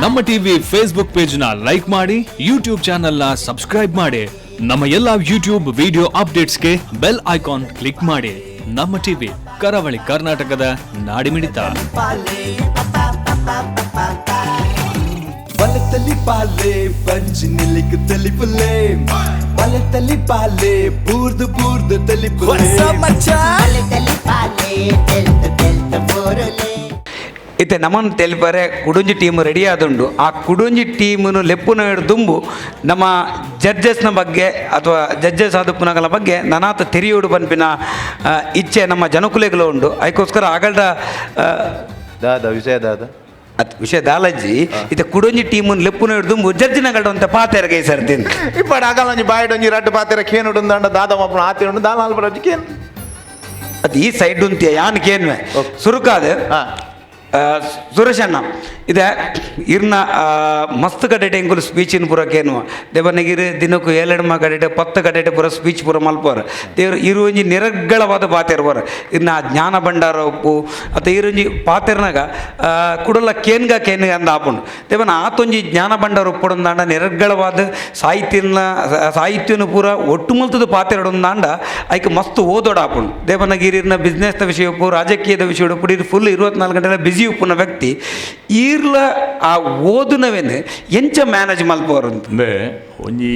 ನಮ್ಮ TV Facebook page ನ like ಮಾಡಿ, ಯೂಟ್ಯೂಬ್ ಚಾನೆಲ್ ನ ಸಬ್ಸ್ಕ್ರೈಬ್ ಮಾಡಿ. ನಮ್ಮ ಎಲ್ಲಾ ಯೂಟ್ಯೂಬ್ ವಿಡಿಯೋ ಅಪ್ಡೇಟ್ಸ್ಗೆ ಬೆಲ್ ಐಕಾನ್ ಕ್ಲಿಕ್ ಮಾಡಿ. ನಮ್ಮ ಟಿವಿ ಕರಾವಳಿ ಕರ್ನಾಟಕದ ನಾಡಿಮಿಡಿತ. ಬಲತಲಿ ಪಾಲೆ ಪಂಚ್ ನಿಲಿಕ್ ತಲಿ ಪುಲೆ, ಬಲತಲಿ ಪಾಲೆ ಬೂರ್ದು ಬೂರ್ದು ತಲಿ ಪುಲೆ, ಬಲತಲಿ ಪಾಲೆ ತೆಲ್ತ ತೆಲ್ತ ಬೋರಲೆ. ಇತ್ತೆ ನಮ್ಮನ್ನು ತೆಲಿಪರೆ ಕುಡುಂಜಿ ಟೀಮ್ ರೆಡಿ ಆದುಂಡು. ಆ ಕುಡುಂಜಿ ಟೀಮನ್ನು ಲೆಪ್ಪುನ ದುಂಬು ನಮ್ಮ ಜಡ್ಜಸ್ನ ಬಗ್ಗೆ ಅಥವಾ ಜಡ್ಜಸ್ ಆದುಪ್ಪುನಗಳ ಬಗ್ಗೆ ನನಾತ ತೆರಿಯೋಡು ಪನ್ಪಿನ ಇಚ್ಛೆ ನಮ್ಮ ಜನಕುಲೆಗಳು ಉಂಡು. ಅದಕ್ಕೋಸ್ಕರ ಆಗಲ್ಡ ದಾದ ವಿಷಯ ದಾದ ಅದು ವಿಷಯ ದಾಲಜ್ಜಿ ಇತ್ತೆ ಕುಡುಂಜಿ ಟೀಮನ್ನು ಲೆಪ್ಪುನ ದುಂಬು ಜಡ್ಜಿನಗಲ್ಡು ಅಂತ ಪಾತೆರಗೆ ಸರ್ತೀನಿ ಇಪ್ಪಡು ಆಗಲ್ಲ ಬಾಯಿಡೊಂಜಿ ರಡ್ಡು ಪಾತೆರ ಕೇನುಡು ದಂಡ ದಾದ ಮಪ್ಪನ ಆತಿರುಂಡು ದಾಲ ಅಲ್ಬರಜ್ಜಿ ಕೇನು ಅದು ಈ ಸೈಡ್ ಉಂತಿಯ ಯಾನ್ ಕೇನ್ವೆ ಸುರುಕಾದ ಸುರೇಶಣ್ಣ ಇದೆ ಇರ್ನ ಮಸ್ತ್ ಕಡೆಟೆ ಎಂಕುಲು ಸ್ಪೀಚಿನ ಪೂರ ಕೇನುವ ದೇವನಗಿರಿ ದಿನಕ್ಕೂ 7 ಕಡೆಟೆ 10 ಕಡೆಟೆ ಪೂರ ಸ್ಪೀಚ್ ಪೂರ ಮಲ್ಪೋರು ದೇವ್ರು ಇರುವಂಜಿ ನಿರರ್ಗಳವಾದ ಪಾತೆರ್ ಬರ ಇರ್ನ ಜ್ಞಾನ ಭಂಡಾರ ಉಪ್ಪು ಅಥವಾ ಇರುಂಜಿ ಪಾತೆರ್ನಾಗ ಕುಡಲ ಕೇನ್ಗ ಅಂದ ಆಪುಂಡು ದೇವನ ಆತೊಂಜಿ ಜ್ಞಾನ ಭಂಡಾರ ಉಪ್ಪುಡೊಂದಾಂಡ ನಿರರ್ಗಳವಾದ ಸಾಹಿತ್ಯನ ಪೂರ ಒಟ್ಟು ಮಲ್ತದ ಪಾತೆರಡೊಂದಾಂಡ ಐಕೆ ಮಸ್ತ್ ಓದೋಡ ಆಪುಂಡು ದೇವನಗಿರಿನ ಬಿಸ್ನೆಸ್ದ ವಿಷಯ ಉಪ್ಪು ರಾಜಕೀಯದ ವಿಷಯ ಉಪ್ಪು ಇದು ಫುಲ್ 24 ಗಂಟೆ ಬಿಸಿ ಉಪ್ಪುನ ವ್ಯಕ್ತಿ ಈರ್ಲ ಆ ಓದುನವೇನು ಎಂಚ ಮ್ಯಾನೇಜ್ ಮಲ್ಪೋರು ಅಂದರೆ ಒಂಜಿ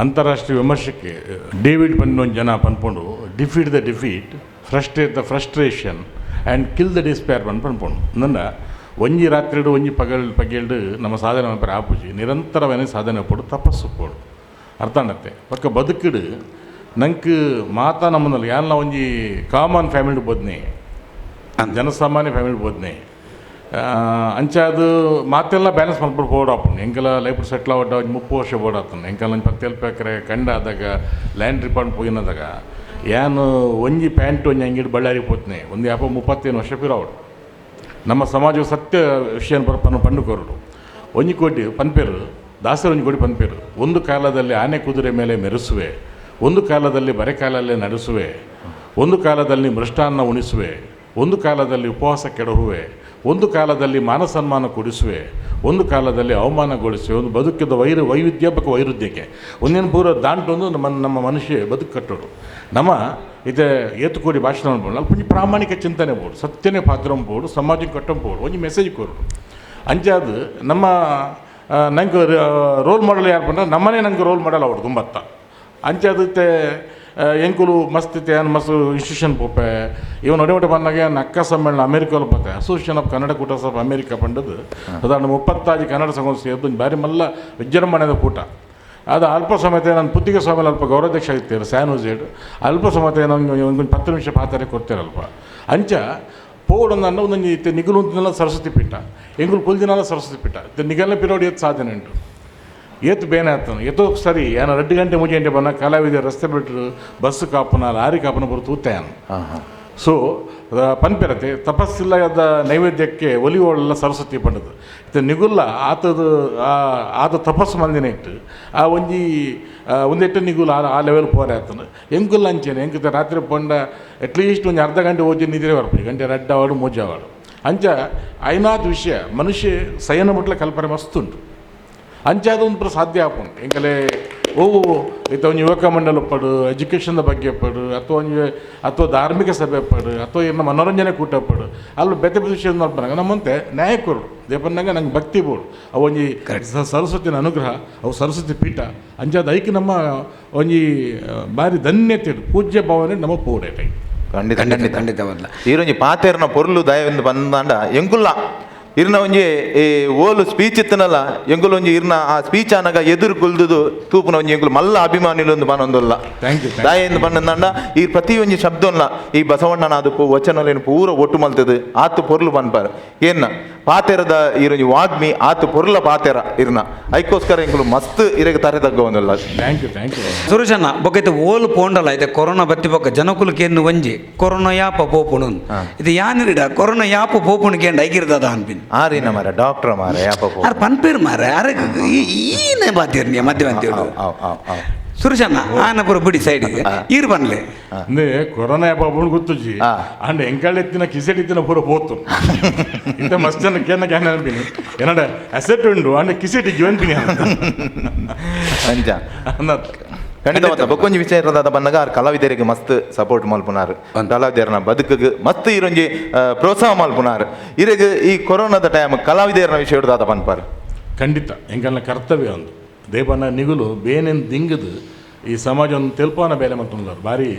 ಅಂತಾರಾಷ್ಟ್ರೀಯ ವಿಮರ್ಶಕ್ಕೆ ಡೇವಿಡ್ ಪನ್ನೊಂದು ಜನ ಪನ್ಪೊಂಡು defeat the defeat, frustrate the frustration and kill the despair ಪನ್ಪೊಂಡು ನನ್ನ ಒಂಜಿ ರಾತ್ರಿಡು ಒಂಜಿ ಪಗೆಲ್ಡು ನಮ್ಮ ಸಾಧನೆ ಮಲ್ಪರೆ ಆಪುಜಿ ನಿರಂತರವೇ ಸಾಧನೆ ಪೋಡು ತಪಸ್ಸು ಪೋಡು ಅರ್ಥ ಆಗತ್ತೆ ಪಕ್ಕ ಬದುಕಿಡು ನಂಗೆ ಮಾತಾ ನಮ್ಮನಲ್ಲಿ ಯಾನ ಒಂಜಿ ಕಾಮನ್ ಫ್ಯಾಮಿಲಿ ಬೋದ್ನೆ ಜನಸಾಮಾನ್ಯ ಫ್ಯಾಮಿಲಿ ಬೋದ್ನೆ ಅಂಚಾದು ಮಾತೆಲ್ಲ ಬ್ಯಾಲೆನ್ಸ್ ಮಾಡ್ಬಿಟ್ಟು ಬೋಡಾಪುಂಡು ಎಂಕೆಲ್ಲ ಲೈಫ್ ಸೆಟ್ಲ್ ಆವಡ್ಡ ಒಂದು 30 ವರ್ಷ ಬೋಡಾತನು ಎಂಕೆಲ್ಲ 10 ಎಕರೆ ಕಂಡ ಆದಾಗ ಲ್ಯಾಂಡ್ ರಿಪಾರ್ಟ್ ಹೋಗಿನದಾಗ ಏನು ಒಂಜಿ ಪ್ಯಾಂಟ್ ಒಂಜಿ ಅಂಗಿಡು ಬಳ್ಳಾರಿ ಪೋತ್ನೆ ಒಂದು 35 ವರ್ಷ ಪಿರಾವಡು ನಮ್ಮ ಸಮಾಜವು ಸತ್ಯ ವಿಷಯ ಪಂಡುಕೋರು ಒಂಜಿ ಕೋಟಿ ಪನ್ಪೇರು ದಾಸರ ಒಂಜಿ ಕೋಟಿ ಪನ್ಪೇರು ಒಂದು ಕಾಲದಲ್ಲಿ ಆನೆ ಕುದುರೆ ಮೇಲೆ ಮೆರೆಸುವೆ, ಒಂದು ಕಾಲದಲ್ಲಿ ಬರೆಕಾಲಲ್ಲೇ ನಡೆಸುವೆ, ಒಂದು ಕಾಲದಲ್ಲಿ ಮೃಷ್ಟಾನ್ನ ಉಣಿಸುವೆ, ಒಂದು ಕಾಲದಲ್ಲಿ ಉಪವಾಸ ಕೆಡಹುವೆ, ಒಂದು ಕಾಲದಲ್ಲಿ ಮಾನಸನ್ಮಾನ ಕೊಡಿಸುವೆ, ಒಂದು ಕಾಲದಲ್ಲಿ ಅವಮಾನಗೊಳಿಸುವೆ. ಒಂದು ಬದುಕಿದ ವೈವಿಧ್ಯಾತ್ಮಕ ವೈರುಧ್ಯಕ್ಕೆ ಒಂದೇನು ಪೂರ ದಾಂಟೊಂದು ನಮ್ಮ ಮನುಷ್ಯ ಬದುಕು ಕಟ್ಟೋಡು ನಮ್ಮ ಇದೆ ಏತುಕೋಡಿ ಭಾಷಣ ಅನ್ಬೋದು ಅಲ್ಲಿ ಪುಂಜಿ ಪ್ರಾಮಾಣಿಕ ಚಿಂತನೆ ಬೋಡು, ಸತ್ಯನೇ ಪಾತ್ರ ಬೋಡು, ಸಮಾಜಕ್ಕೆ ಕಟ್ಟಂಬೋದು ಒಂಜಿ ಮೆಸೇಜ್ ಕೊಡು ಅಂಚಾದು ನಮ್ಮ ನಂಗೆ ರೋಲ್ ಮಾಡಲ್ ಯಾರು ಬಂದ್ರೆ ನಮ್ಮನೇ ನಂಗೆ ರೋಲ್ ಮಾಡಲ್ ಅವ್ರು ತುಂಬತ್ತ ಅಂಚಾದತ್ತೆ ಎಂಕುಲು ಮಸ್ತ್ ಇತ್ತೆ ಮಸ್ತ್ ಇನ್ಸ್ಟಿಟ್ಯೂಷನ್ ಪೋಪೆ ಇವನು ಒಡೆ ಬಂದಾಗ ಅಕ್ಕ ಸಮ್ಮೇಳನ ಅಮೇರಿಕಲ್ಲಿ ಪತ್ತೆ ಅಸೋಸಿಯೇಷನ್ ಆಫ್ ಕನ್ನಡ ಕೂಟ ಸಭ ಅಮೇರಿಕಾ ಪಂಡದು ಸಾಧಾರಣ 30 ಕನ್ನಡ ಸಂಘ ಸೇರಿದು ಬಾರಿ ಮಲ್ಲ ವಿಜೃಂಭಣೆದ ಕೂಟ ಅದು ಅಲ್ಪ ಸಮಯತೆ ನಾನು ಪುತ್ತಿಗೆ ಸ್ವಾಮಿಯಲ್ಲಿ ಅಲ್ಪ ಗೌರವಾಧ್ಯಕ್ಷ ಆಗಿರ್ತೀರ ಸ್ಯಾನೂಸೇಡ್ ಅಲ್ಪ ಸಮಯತೆ ನನಗೆ ಒಂದು 10 ನಿಮಿಷ ಪಾತ್ರೆ ಕೊಡ್ತೀರಲ್ಪ ಅಂಚ ಪೋಡೊಂದು ಒಂದೊಂದು ಇತ್ತೆ ನಿಗುಲು ಅಂತಿನಲ್ಲ ಸರಸ್ವತಿ ಪೀಠ ಎಂಗುಲು ಪುಲ್ದಿನಲ್ಲ ಸರಸ್ವತಿ ಪೀಠ ಇತ್ತೆ ನಿಗಲ್ನ ಪಿರೋಡಿ ಎತ್ತು ಸಾಧನೆ ಉಂಟು ಏತು ಬೇನೆ ಆಗ್ತಾನೆ ಎತ್ತೋ ಸರಿ ಏನು 2 ಗಂಟೆ 3 ಗಂಟೆ ಬಂದಾಗ ಕಲಾವಿದ ರಸ್ತೆ ಬಿಟ್ಟರು ಬಸ್ ಕಾಪನ ಲಾರಿ ಕಾಪನ ಬರು ತೂತಾಯನು ಸೊ ಪನ್ಪಿರತೆ ತಪಸ್ಸಿಲ್ಲದ ನೈವೇದ್ಯಕ್ಕೆ ಒಲಿಯೋಳೆಲ್ಲ ಸರಸ್ವತಿ ಪಂಡದು ಇದು ನಿಗುಲ್ಲ ಆತ ತಪಸ್ಸು ಮಂದಿನ ಇಟ್ಟು ಆ ಒಂದೆಟ್ಟು ನಿಗುಲ ಆ ಲೆವೆಲ್ ಪೋರೆ ಆಗ್ತಾನೆ ಎಂಗುಲ್ಲ ಅಂಚೇನೆ ಎಂಕ ರಾತ್ರಿ ಪಂಡ ಅಟ್ಲೀಸ್ಟ್ ಒಂದು ಅರ್ಧ ಗಂಟೆ ಓದಿ ನಿದ್ರೆ ಬರ್ಬೋದು ಗಂಟೆ ರಡ್ಡಾವಾಡು ಮೂಜಾವಾಡು ಅಂಚ ಐನಾತ್ ವಿಷಯ ಮನುಷ್ಯ ಸಯನ ಮುಟ್ಲ ಕಲ್ಪನೆ ಮಸ್ತುಂಟು ಅಂಚಾದ ಒಂದು ಸಾಧ್ಯ ಆಪುಂಡು ಎಂಕಲೆ ಇತ್ತ ಒಂದು ಯುವಕ ಮಂಡಲ ಪಡು ಎಜುಕೇಷನ್ ಬಗ್ಗೆ ಪಡು ಅಥವಾ ಧಾರ್ಮಿಕ ಸಭೆ ಪಡು ಅಥವಾ ಇನ್ನು ಮನೋರಂಜನೆ ಕೂಟ ಪಡು ಅಲ್ಲಿ ಬೆತ್ತ ವಿಷಯ ನೋಡ್ಬಂದಾಗ ನಮ್ಮಂತೆ ನ್ಯಾಯಕರು ದೇಪನ್ನಾಗ ನಂಗೆ ಭಕ್ತಿ ಬೋಡು ಅವು ಒಂಜಿ ಸರಸ್ವತಿನ ಅನುಗ್ರಹ ಅವು ಸರಸ್ವತಿ ಪೀಠ ಅಂಚಾದ ಐಕೆ ನಮ್ಮ ಒಂಜಿ ಬಾರಿ ಧನ್ಯತೆ ಪೂಜ್ಯ ಭಾವನೆ ನಮ್ಮ ಪೋಡೆ ಖಂಡಿತವಲ್ಲ ಈರೊಂಜಿ ಪಾತೆರ್ನ ಪೊರ್ಲು ದಯವೆಂದು ಬಂದಾಂಡ ಎಂಕುಲ್ಲ ಇರ್ನ ಒಂಜಿ ಓಲು ಸ್ಪೀಚ್ ಇತ್ತನಲ್ಲ ಎಂಗುಲು ಒಂಜಿ ಇರ್ನ ಆ ಸ್ಪೀಚ್ ಆನಾಗ ಎದುರು ಕುಲ್ದುದು ತೂಪುನ ಒಂಜಿ ಎಂಗುಲು ಮಲ್ಲ ಅಭಿಮಾನಿಲೊಂದು ಬನ್ನೊಂದುಲ್ಲ ದಾಯೆಂದು ಬನ್ನಂದಾಂಡ ಈ ಪ್ರತಿ ಒಂಜಿ ಶಬ್ದಲ್ಲ ಈ ಬಸವಣ್ಣನ ಅದು ವಚನಲೇನು ಪೂರ ಒಟ್ಟು ಮಲ್ತದು ಆತು ಪೊರ್ಲು ಬನ್ಪಾರ ಏನ ಪಾತೆರದ ಇರೊಂಜಿ ವಾಗ್ಮಿ ಆತು ಪೊರ್ಲ ಪಾತೆರ ಇರ್ನ ಐಕೋಸ್ಕರ ಎಂಗುಲು ಮಸ್ತ್ ಇರೆಗೆ ತಾರೆ ತಗ್ಗೊಂದಲ್ಲ. ಥ್ಯಾಂಕ್ ಯು ಸುರೇಶಣ್ಣ ಬೊಕ್ಕೈತೆ ಓಲು ಪೋಂಡಲ್ಲ ಇದೆ ಕೊರೋನಾ ಬತ್ತಿ ಬೊಕ್ಕ ಜನಕುಲಕ್ಕೆ ಎನ್ನು ಒಂಜಿ ಕೊರೋನಾ ಯಾಪ ಪೋಪುಣು ಇದು ಯಾನಿರಿಡ ಕೊರೋನಾ ಯಾಪ ಪೋಪುಣಿಗೆ ಐಗಿರ್ತದ ಅನ್ಪಿನ್ ಆರಿನ ಮಾರ ಡಾಕ್ಟರ್ ಮಾರ ಯಾಪ ಪನ್ಪೇರು ಮಾರ ಅರೆ ಈನೇ ಬಾತಿರ್ನಿಯ ಮಧ್ಯ ಅಂತೇಳು ಸುರೇಶಣ್ಣ ಆನ ಪೂರ ಬಿಡಿ ಸೈಡಿಗೆ ಈರು ಬನ್ಲೆ ಅಂದ್ರೆ ಕೊರೋನಾ ಬಾಬು ಗೊತ್ತುಜಿ ಅಂಡ್ ಎಂಕಾಳ ಎತ್ತಿನ ಕಿಸೆಟ್ ಎತ್ತಿನ ಪೂರ ಹೋತು ಇಂತ ಮಸ್ತ್ ಜನ ಕೇನ ಕ್ಯಾನ್ ಅನ್ಬಿನಿ ಏನಡ ಅಸೆಟ್ ಉಂಡು ಅಂಡ್ ಕಿಸೆಟ್ ಜೀವನ್ ಬಿನಿ ಅಂಚ ಖಂಡಿತ ಮತ್ತೆ ಬೊಕ್ಕೊಂಜಿ ವಿಚಾರದ ಬಂದಾಗ ಕಲಾವಿದರಿಗೆ ಮಸ್ತ್ ಸಪೋರ್ಟ್ ಮಲ್ಪುನಾರು ಕಲಾವಿದರನ ಬದುಕಿಗೆ ಮಸ್ತ್ ಇರೊಂಜಿ ಪ್ರೋತ್ಸಾಹ ಮಲ್ಪುನಾರು ಇರಿಗೆ ಈ ಕೊರೋನಾದ ಟೈಮ್ ಕಲಾವಿದರನ ವಿಷಯ ಹಿಡ್ದಾದ ಪನ್ಪಾರು ಖಂಡಿತ ಎಂಕಲ್ನ ಕರ್ತವ್ಯ ಒಂದು ದೇವನ ನಿಗುಲು ಬೇನೆನ್ ದಿಂಗದು ಈ ಸಮಾಜ ಒಂದು ತೆಲ್ಪವನ ಬೇಲೆ ಮತ್ತೊಂದು ಭಾರಿ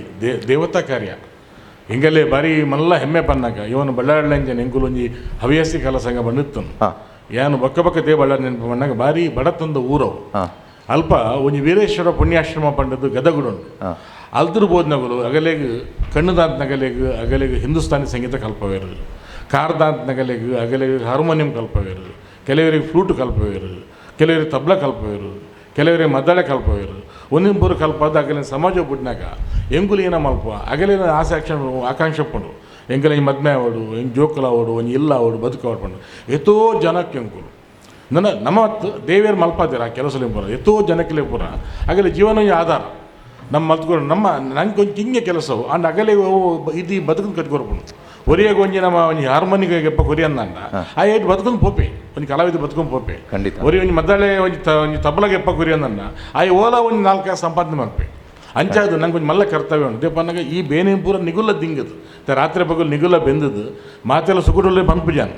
ದೇವತಾ ಕಾರ್ಯ ಹಿಂಗಲ್ಲೇ ಭಾರಿ ಮಲ್ಲ ಹೆಮ್ಮೆ ಪನ್ನಾಗ ಇವನು ಬಳ್ಳಾರ್ಲೆಂಜನ್ ಎಂಕುಲೊಂಜಿ ಹವ್ಯಾಸಿ ಕಲಾ ಸಂಘ ಬಂದಿತ್ತನು ಏನು ಬಕ್ಕ ದೇ ಬಳ್ಳಾರಿ ನೆನಪು ಬಂದಾಗ ಭಾರಿ ಬಡತಂದ ಊರವು ಅಲ್ಪ ಒಂಜಿ ವೀರೇಶ್ವರ ಪುಣ್ಯಾಶ್ರಮ ಪಂಡದು ಗದಗುಡುಂಡು ಅಲ್ತಿರ್ಬೋದ್ನಗಲು ಅಗಲೆಗ್ ಕಣ್ಣುದಾಂತ ನಗಲೆಗ್ ಅಗಲೆಗ್ ಹಿಂದೂಸ್ತಾನಿ ಸಂಗೀತ ಕಲ್ಪವೇರು ಕಾರ್ದಾಂತ ನಗಲೆಗ್ ಅಗಲೆಗ್ ಹಾರ್ಮೋನಿಯಂ ಕಲ್ಪವೇರು ಕೆಲವರಿಗೆ ಫ್ಲೂಟ್ ಕಲ್ಪವೇರು ಕೆಲವರಿಗೆ ತಬ್ಲ ಕಲ್ಪವೇರು ಕೆಲವರಿಗೆ ಮದ್ದಳೆ ಕಲ್ಪವೇರು ಒಂದಿಂಪೂರು ಕಲ್ಪದ ಅಗಲಿನ ಸಮಾಜ ಬಿಡ್ನಾಗ ಎಂಗುಲು ಏನ ಮಲ್ಪ ಅಗಲಿನ ಆಕಾಂಕ್ಷೆ ಪಂಡು ಎಂಗಲ ಈ ಮದ್ಮೆ ಆವಡು ಹೆಂಗೆ ಜೋಕಲ ಆವಡು ಒಂಜಿ ಇಲ್ಲ ಆವಡು ಬದುಕು ಆಡ್ಪಂಡು ಎಷ್ಟೋ ಜನಕ್ಕೆ ಎಂಕುಲು ನಮ್ಮ ದೇವಿಯರು ಮಲ್ಪಾದಿರ ಕೆಲಸಲಿ ಪುರ ಎಷ್ಟೋ ಜನಕ್ಕೆ ಪುರ ಅಗಲಿ ಜೀವನ ಆಧಾರ ನಮ್ಮ ಮಲ್ತ್ಕೊಂಡು ನಂಗೆ ಕೊಂಚ ಹಿಂಗೆ ಕೆಲಸವು ಅಂಡ್ ಅಗಲಿ ಇದು ಬದುಕನ್ನು ಕಟ್ಕೊರ್ಪುಂಡು ಒರಿಯಾಗ ಒಂಜಿ ನಮ್ಮ ಒಂಜಿ ಹಾರ್ಮೋನಿಗೆ ಎಪ್ಪ ಕೊರಿ ಅಂದ ಆ ಏಟ್ ಬದುಕೊಂಡು ಪೋಪೆ ಒಂಜಿ ಕಲಾವಿದ ಬದುಕೊಂಡು ಪೋಪೆ ಖಂಡಿತ ಒರಿ ಒಂಜಿ ಮದ್ದಳೆ ಒಂಜಿ ತಬಲಗೆ ಎಪ್ಪ ಕೊರಿ ಅಂದ ಆ ಓಲ ಒಂಜಿ 4 ಸಂಪಾದನೆ ಮಾಡ್ಪೆ ಅಂಚಾದು ನಂಗೆ ಒಂದು ಮಲ್ಲ ಕರ್ತವ್ಯ ಉಂಟು ದೇಪನ್ನಾಗ ಈ ಬೇನೆ ಪೂರ ನಿಗುಲ್ಲ ದಿಂಗದು ರಾತ್ರಿ ಬಗಲು ನಿಗುಲ್ಲ ಬೆಂದದು ಮಾತೆಲ್ಲ ಸುಗುಡಲ್ಲೇ ಬಂದ್ಪುಜಾನ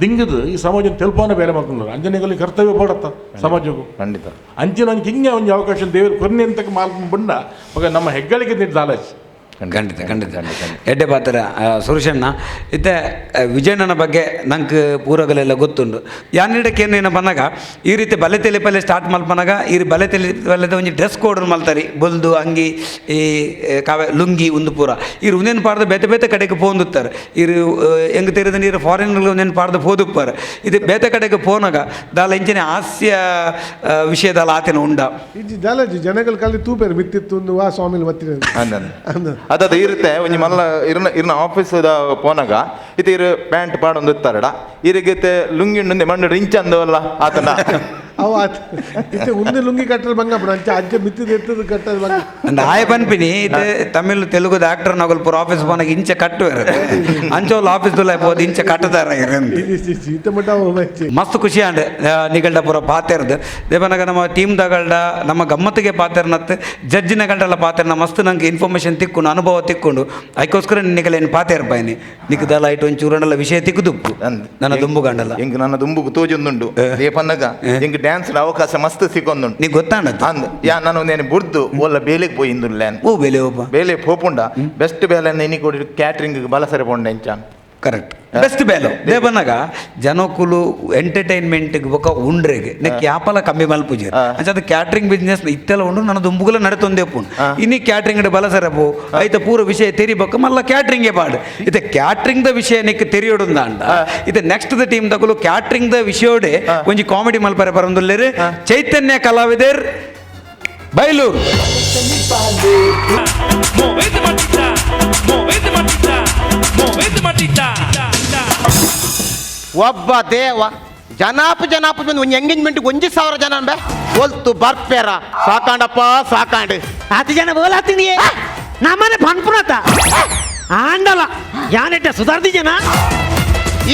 ದಿಂಗದು ಈ ಸಮಾಜ ತೆಲ್ಪವನ್ನ ಬೇರೆ ಮಾಡ್ಕೊಂಡು ಅಂಜನೆಗಲ್ಲಿ ಕರ್ತವ್ಯ ಪಡತ್ತ ಸಮಾಜಕ್ಕೂ ಖಂಡಿತ ಅಂಚಿನ ಒಂದು ಹಿಂಗೆ ಒಂದು ಅವಕಾಶ ದೇವರು ಕೊರ್ನಿ ಅಂತ ಮಾಲ್ಕೊಂಡು ಬಂಡ ಮಗ ನಮ್ಮ ಹೆಗ್ಗಳಿಕೆ ನಿರ್ದಾಲಜ್ ಖಂಡಿತ ಎಡ್ಡೆ ಪಾತ್ರ ಸುರೇಶಣ್ಣ ಇತ್ತೆ ವಿಜಯಣ್ಣನ ಬಗ್ಗೆ ನಂಗೆ ಪೂರಗಳೆಲ್ಲ ಗೊತ್ತುಂಡು ಯಾನಿಡಕ್ಕೆ ಏನು ಬಂದಾಗ ಈ ರೀತಿ ಬಲೆ ತೆಲಿಪಲ್ಲೆ ಸ್ಟಾರ್ಟ್ ಮಲ್ಪನಾಗ ಈ ಬಲೆ ತೆಲಿಪಲ್ಲದ ಒಂದು ಡ್ರೆಸ್ ಕೋಡ್ ಮಲ್ತಾರೆ ಬೊಲ್ದು ಅಂಗಿ ಈ ಲುಂಗಿ ಒಂದು ಪೂರ ಇರು ಒಂದೇನು ಪಾಡ್ದು ಬೇತೆ ಕಡೆಗೆ ಪೋಂದುತ್ತಾರೆ ಇರು ಹೆಂಗೆ ತೆರೆದ ನೀರು ಫಾರಿನ್ಗಳು ಒಂದೇನು ಪಾಡ್ದು ಪೋದುಪ್ಪಾರೆ ಇದು ಬೇತೆ ಕಡೆಗೆ ಪೋನಾಗ ದಾಲ ಇಂಚಿನ ಹಾಸ್ಯ ವಿಷಯದಲ್ಲ ಆತನ ಉಂಡ ಇದು ದಾಲಜಿ ಜನಗಳ ಕಾಲಿ ತೂಪೇರು ಮಿತ್ತಿತ್ತು ಒಂದು ವಾ ಸ್ವಾಮಿಲಿ ಮತ್ತಿರ ಅದ ಇರುತ್ತೆ ಒಂಜಿ ಮಲ್ಲ ಇರ್ನ ಆಫೀಸ್ ಪೋನಾಗ ಇರು ಪ್ಯಾಂಟ್ ಪಾಡೊಂದು ಇತ್ತಾರಡ ಇರಿಗತ್ತೆ ಲುಂಗಿ ಮಣ್ಣು ರಿಂಚ್ ಅಂದವಲ್ಲ ಆತನ ಅವು ಇತ್ತೆ ಉಂದೆ ಲುಂಗಿ ಕಟ್ಟಲು ಬಂಗಪ್ಪಡ ಅಂಚ ಅಜ್ಜ ಮಿತ್ತಿದ ಎತ್ತದ ಕಟ್ಟದು ಬಂಗ ಅಂದ ಆಯ ಪನ್ಪಿನಿ ಇದು ತಮಿಳ್ ತೆಲುಗು ಆಕ್ಟರ್ ನಗಲ್ ಪೂರ ಆಫೀಸ್ ಪೋನಾಗ ಇಂಚ ಕಟ್ಟು ಇರುತ್ತೆ ಅಂಚೋಲ್ ಆಫೀಸ್ ದುಲ್ಲ ಹೋದ್ ಇಂಚ ಕಟ್ಟದಾರ ಇತ್ತ ಮಟ್ಟ ಮಸ್ತ್ ಖುಷಿ ಅಂಡ್ ನಿಗಳ್ಡ ಪೂರ ಪಾತೆರ್ದು ದೇವನಾಗ ನಮ್ಮ ಟೀಮ್ ತಗಳ್ಡ ನಮ್ಮ ಗಮ್ಮತ್ತಿಗೆ ಪಾತೆರ್ನತ್ ಜಡ್ಜಿನಗಳ್ಡೆಲ್ಲ ಪಾತೆರ್ನ ಮಸ್ತ್ ನಂಗೆ ಇನ್ಫಾರ್ಮೇಶನ್ ತಿಕ್ಕೊಂಡು ಅನುಭವ ತಿಕ್ಕೊಂಡು ಅದಕ್ಕೋಸ್ಕರ ನಿನಗೇನು ಪಾತೆರ್ ಬಾಯ್ನಿ ನಿಕ್ಕದಲ್ಲ ಇಟ್ಟು ಒಂಚೂರನ್ನೆಲ್ಲ ವಿಷಯ ತಿಕ್ಕುದುಪ್ಪು ನನ್ನ ದುಂಬು ಗಂಡಲ್ಲ ಹೆಂಗ್ ನನ್ನ ದುಂಬುಗು ತೋಜೊಂದುಂಡು ಏಪನ್ನಗ ಹೆಂಗ್ ಡ್ಯಾನ್ಸ್ ಅವಕಾಶ ಮಸ್ತ್ ಸಿಕ್ಕೊಂದುಂಡು ನೀ ಗೊತ್ತಾಂಡ ಅಂದ್ ಯಾ ನಾನು ನೇನು ಬುಡ್ದು ಒಲ್ಲ ಬೇಲೆಗೆ ಪೋಯಿಂದುಲ್ಲೇನ್ ಓ ಬೇಲೆ ಒಬ್ಬ ಬೇಲೆ ಪೋಪುಂಡ ಬೆಸ್ಟ್ ಬೇಲೆ ನೆನಿ ಕೊಡಿ ಕ್ಯಾಟ್ರಿಂಗ್ ಬಲಸರೆ ಪೋಂಡ ಎಂಚಾನ್ ಕರೆಕ್ಟ್ ಬೆಸ್ಟ್ ಬೇಲು ದೇವನಾಗ ಜನಕುಲು ಎಂಟರ್ಟೈನ್ಮೆಂಟ್ಗೆ ಬೊಕ್ಕ ಉಂಡ್ರೆಗೆ ನೆಕ್ ಯಾಪಲ ಕಮ್ಮಿ ಮಲ್ಪುಜಿ ಅಂಚದ ಕ್ಯಾಟ್ರಿಂಗ್ ಬಿಸ್ನೆಸ್ ಇತ್ತೆಲ್ಲ ಉಂಡು ನನ್ನ ದುಂಬುಗುಲ ನಡತೊಂದೇ ಪುಣ್ ಇನ್ನಿ ಕ್ಯಾಟ್ರಿಂಗ್ ಬಲಸರ ಪೋ ಐತ ಪೂರ ವಿಷಯ ತೆರಿಬೇಕು ಮಲ್ಲ ಕ್ಯಾಟ್ರಿಂಗೇ ಪಾಡು ಇದು ಕ್ಯಾಟ್ರಿಂಗ್ ದ ವಿಷಯ ನಿಕ್ ತೆರಿಯೋಡು ಅಂಡ ಇದು ನೆಕ್ಸ್ಟ್ ದ ಟೀಮ್ ತಗೊಲು ಕ್ಯಾಟ್ರಿಂಗ್ ದ ವಿಷಯೋಡೆ ಒಂಜಿ ಕಾಮಿಡಿ ಮಲ್ಪರೆ ಬರಂದುಲ್ಲೇರು ಚೈತನ್ಯ ಕಲಾವಿದರ್ ಬೈಲೂರು ಒಬ್ಬ ದೇವ ಜನಾಪ ಬಂದು ಒಂದು ಎಂಗೇಜ್ಮೆಂಟ್ 1,000 ಜನ ಅಂಬೆ ಒಲ್ತು ಬರ್ಪೇರ ಸಾಕಾಂಡಪ್ಪ ಸಾಕಾಂಡ್ 10 ಜನ ಬೋಲಾತೀನಿ ನಮ್ಮನೆ ಪನ್ಪುನತ ಆಂಡಲ ಯಾನೆಟ್ಟ ಸುಧಾರ್ದಿ ಜನ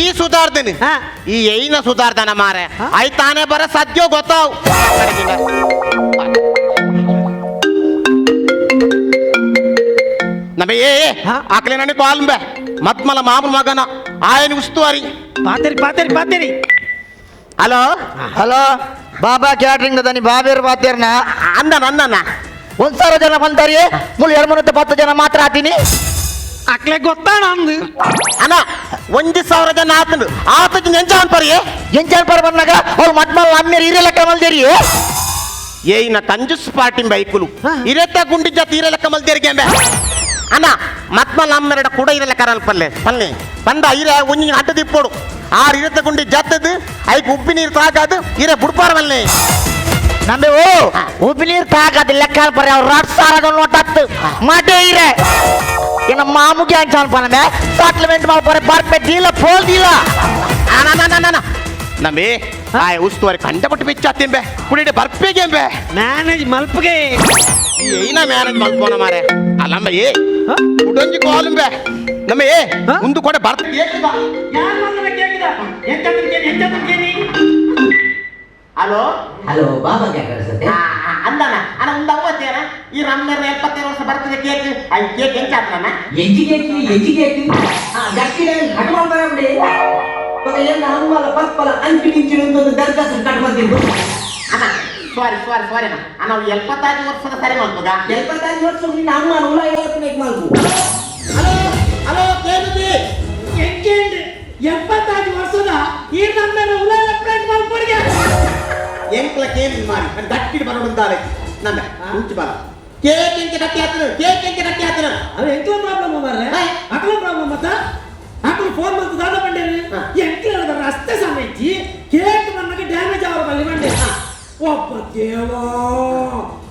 ಈ ಸುಧಾರ್ದನಿ ಈ ಏನ ಸುಧಾರ್ದನ ಮಾರೆ ಆಯ್ತಾನೆ ಬರ ಸದ್ಯ ಗೊತ್ತಾವ್ ನಮಗೆ ಆಕಲೆ ನನಗೆ ಕಾಲ್ಬೆ ಮತ್ಮಲ ಮಾಮೂಲು ಮಗನ ಆಯನ ಉಸ್ತುವಾರಿ ಪಾತೇರಿ ಹಲೋ ಹಲೋ ಬಾಬಾ ಕ್ಯಾಟ್ರಿಂಗ್ ದನಿ ಬಾಬೇರು ಪಾತೇರ್ನ ಅಂದನ 1,000 ಜನ ಬಂದಾರಿ ಮುಲ್ 210 ಜನ ಮಾತ್ರ ಆತೀನಿ ಅಕ್ಲೆ ಗೊತ್ತಾಣ ಅಂದು ಅಣ್ಣ 1,000 ಜನ ಆತಂದು ಎಂಜಾನ್ ಪರಿ ಎಂಚಾನ್ ಪರ ಬಂದಾಗ ಅವ್ರು ಮಟ್ಮಲ್ ಅಮ್ಮೇರು ಹಿರಿಯಲೆಕ್ಕ ಮಲ್ದೇರಿ ಏನ ಕಂಜೂಸ್ ಪಾರ್ಟಿ ಬೈಕುಲು ಇರತ್ತ ಗುಂಡಿ ಜೊತೆ ಇರಲೆಕ್ಕ ಮಲ್ದೇರಿಗೆ ಅಣ್ಣ ಮತ್ಮಲ್ ಅಮ್ಮೆರಡ ಕೂಡ ಇರಲೆಕ್ಕ ಪಲ್ಲೆ ಬಂದ ಇರ ಒಂಜಿ ಅಡ್ಡ ದಿಪ್ಪೋಡು 6 ಇರತ್ತ ಗುಂಡಿ ಜತ್ತದು ಐಕ್ ಉಪ್ಪಿ ನೀರು ತಾಕಾದು ಇರ ಬುಡ್ಪಾರ ಮಲ್ಲೆ ನಮ್ಮೆ ಓ ಉಪ್ಪಿ ನೀರು ತಾಕದ ಲೆಕ್ಕ ಪರಿ ಅವ್ರು 2,000 ನೋಟತ್ತು ಮಾಟೇ ಇರೆ ಇನ್ನು ಮಾಮೂಗೆ ಅಂಚಾನ್ ಪನಮೆ ಸೆಟ್ಲ್ಮೆಂಟ್ ಮಾಡ್ತಾರೆ ಬರ್ಪೆ ದೀಲ ಫೋಲ್ ದೀಲ ನಮ್ಮೆ ಆಯ ಉಸ್ತುವಾರಿ ಕಂಡಪಟ್ಟು ಬೆಚ್ಚಾತಿಂಬೆ ಕುಡಿಡೆ ಬರ್ಪೆಗೆ ಮ್ಯಾನೇಜ್ ಮಲ್ಪಗೆ ಏನ ಮ್ಯಾನೇಜ್ ಮಲ್ಕೋಣ ಮಾರೆ ಅಲ್ಲಮ್ಮ ಏ ಉಡಂಜಿ ಕಾಲುಂಬೆ ನಮ್ಮ ಏ ಮುಂದೆ ಕೂಡ ಬರ್ತೀವಿ ಹಲೋ ಹಲೋ ಬಾಬಾ ಕೇಳಿಸುತ್ತೆ ಅಂದಣ ಅಣ್ಣ ಒಂದು ಅವತ್ತೇನ ಈ ರಮ್ಮೇರ 75 ವರ್ಷ ಬರ್ತದೆ ಕೇಕ್ ಅದು ಕೇಕ್ ಹೆಂಗೆ ಹಾಕ್ತಾನ ಎಜ್ಜಿಗೆ ಗಟ್ಟಿಗೆ ಕಟ್ ಮಾಡ್ತಾರೆ ಬಿಡಿ ಏನು ಹನುಮಾಲ ಪಪ್ಪಲ ಅಂಚು ಮಿಂಚು ಒಂದು ದರ್ಗಾಸ ಕಟ್ ಮಾಡ್ತಿದ್ದು ಅಣ್ಣ ಸಾರಿ ಅಣ್ಣ ನಾವು 75 ವರ್ಷದ ಸರಿ ಮಾಡ್ಬೋದಾ 75 ವರ್ಷ ನಿನ್ನ ಅಮ್ಮ ಹುಳ 75 ಮಾಡ್ಬೋದು ಹಲೋ ಕೇಳಿದ್ರಿ ಎಂಕೇಂದ್ರಿ 75 ವರ್ಷದ ಈ ನಮ್ಮೇನ ಹುಳ ಪ್ಲೇಟ್ ಮಾಡ್ಕೊಡ್ಗೆ ಎಂಕ್ಲ ಕೇಕ್ ಮಾಡಿ ಗಟ್ಟಿ ಬರೋದಂತಾರೆ ನಮ್ಮ ಹುಚ್ಚು ಬಾಲ ಕೇಕ್ ಎಂಕೆ ಗಟ್ಟಿ ಹಾಕ್ತಾರೆ ಅದು ಎಂಕ್ಲ ಪ್ರಾಬ್ಲಮ್ ಮಾರ್ರೆ ಅಕಲ ಪ್ರಾಬ್ಲಮ್ ಮತ್ತ ಅಕಲ ಫೋನ್ ಮಾಡ್ತು ದಾದ ಬಂಡೇರಿ ಎಂಕ್ಲ ಹೇಳಿದ ರಸ್ತೆ ಸಮಯಕ್ಕೆ ಕೇಕ್ ನನಗೆ ಡ್ಯಾಮೇಜ್ ಆವರ ಬಲ್ಲಿ ಬಂಡೆ ಒಬ್ಬ ದೇವಾ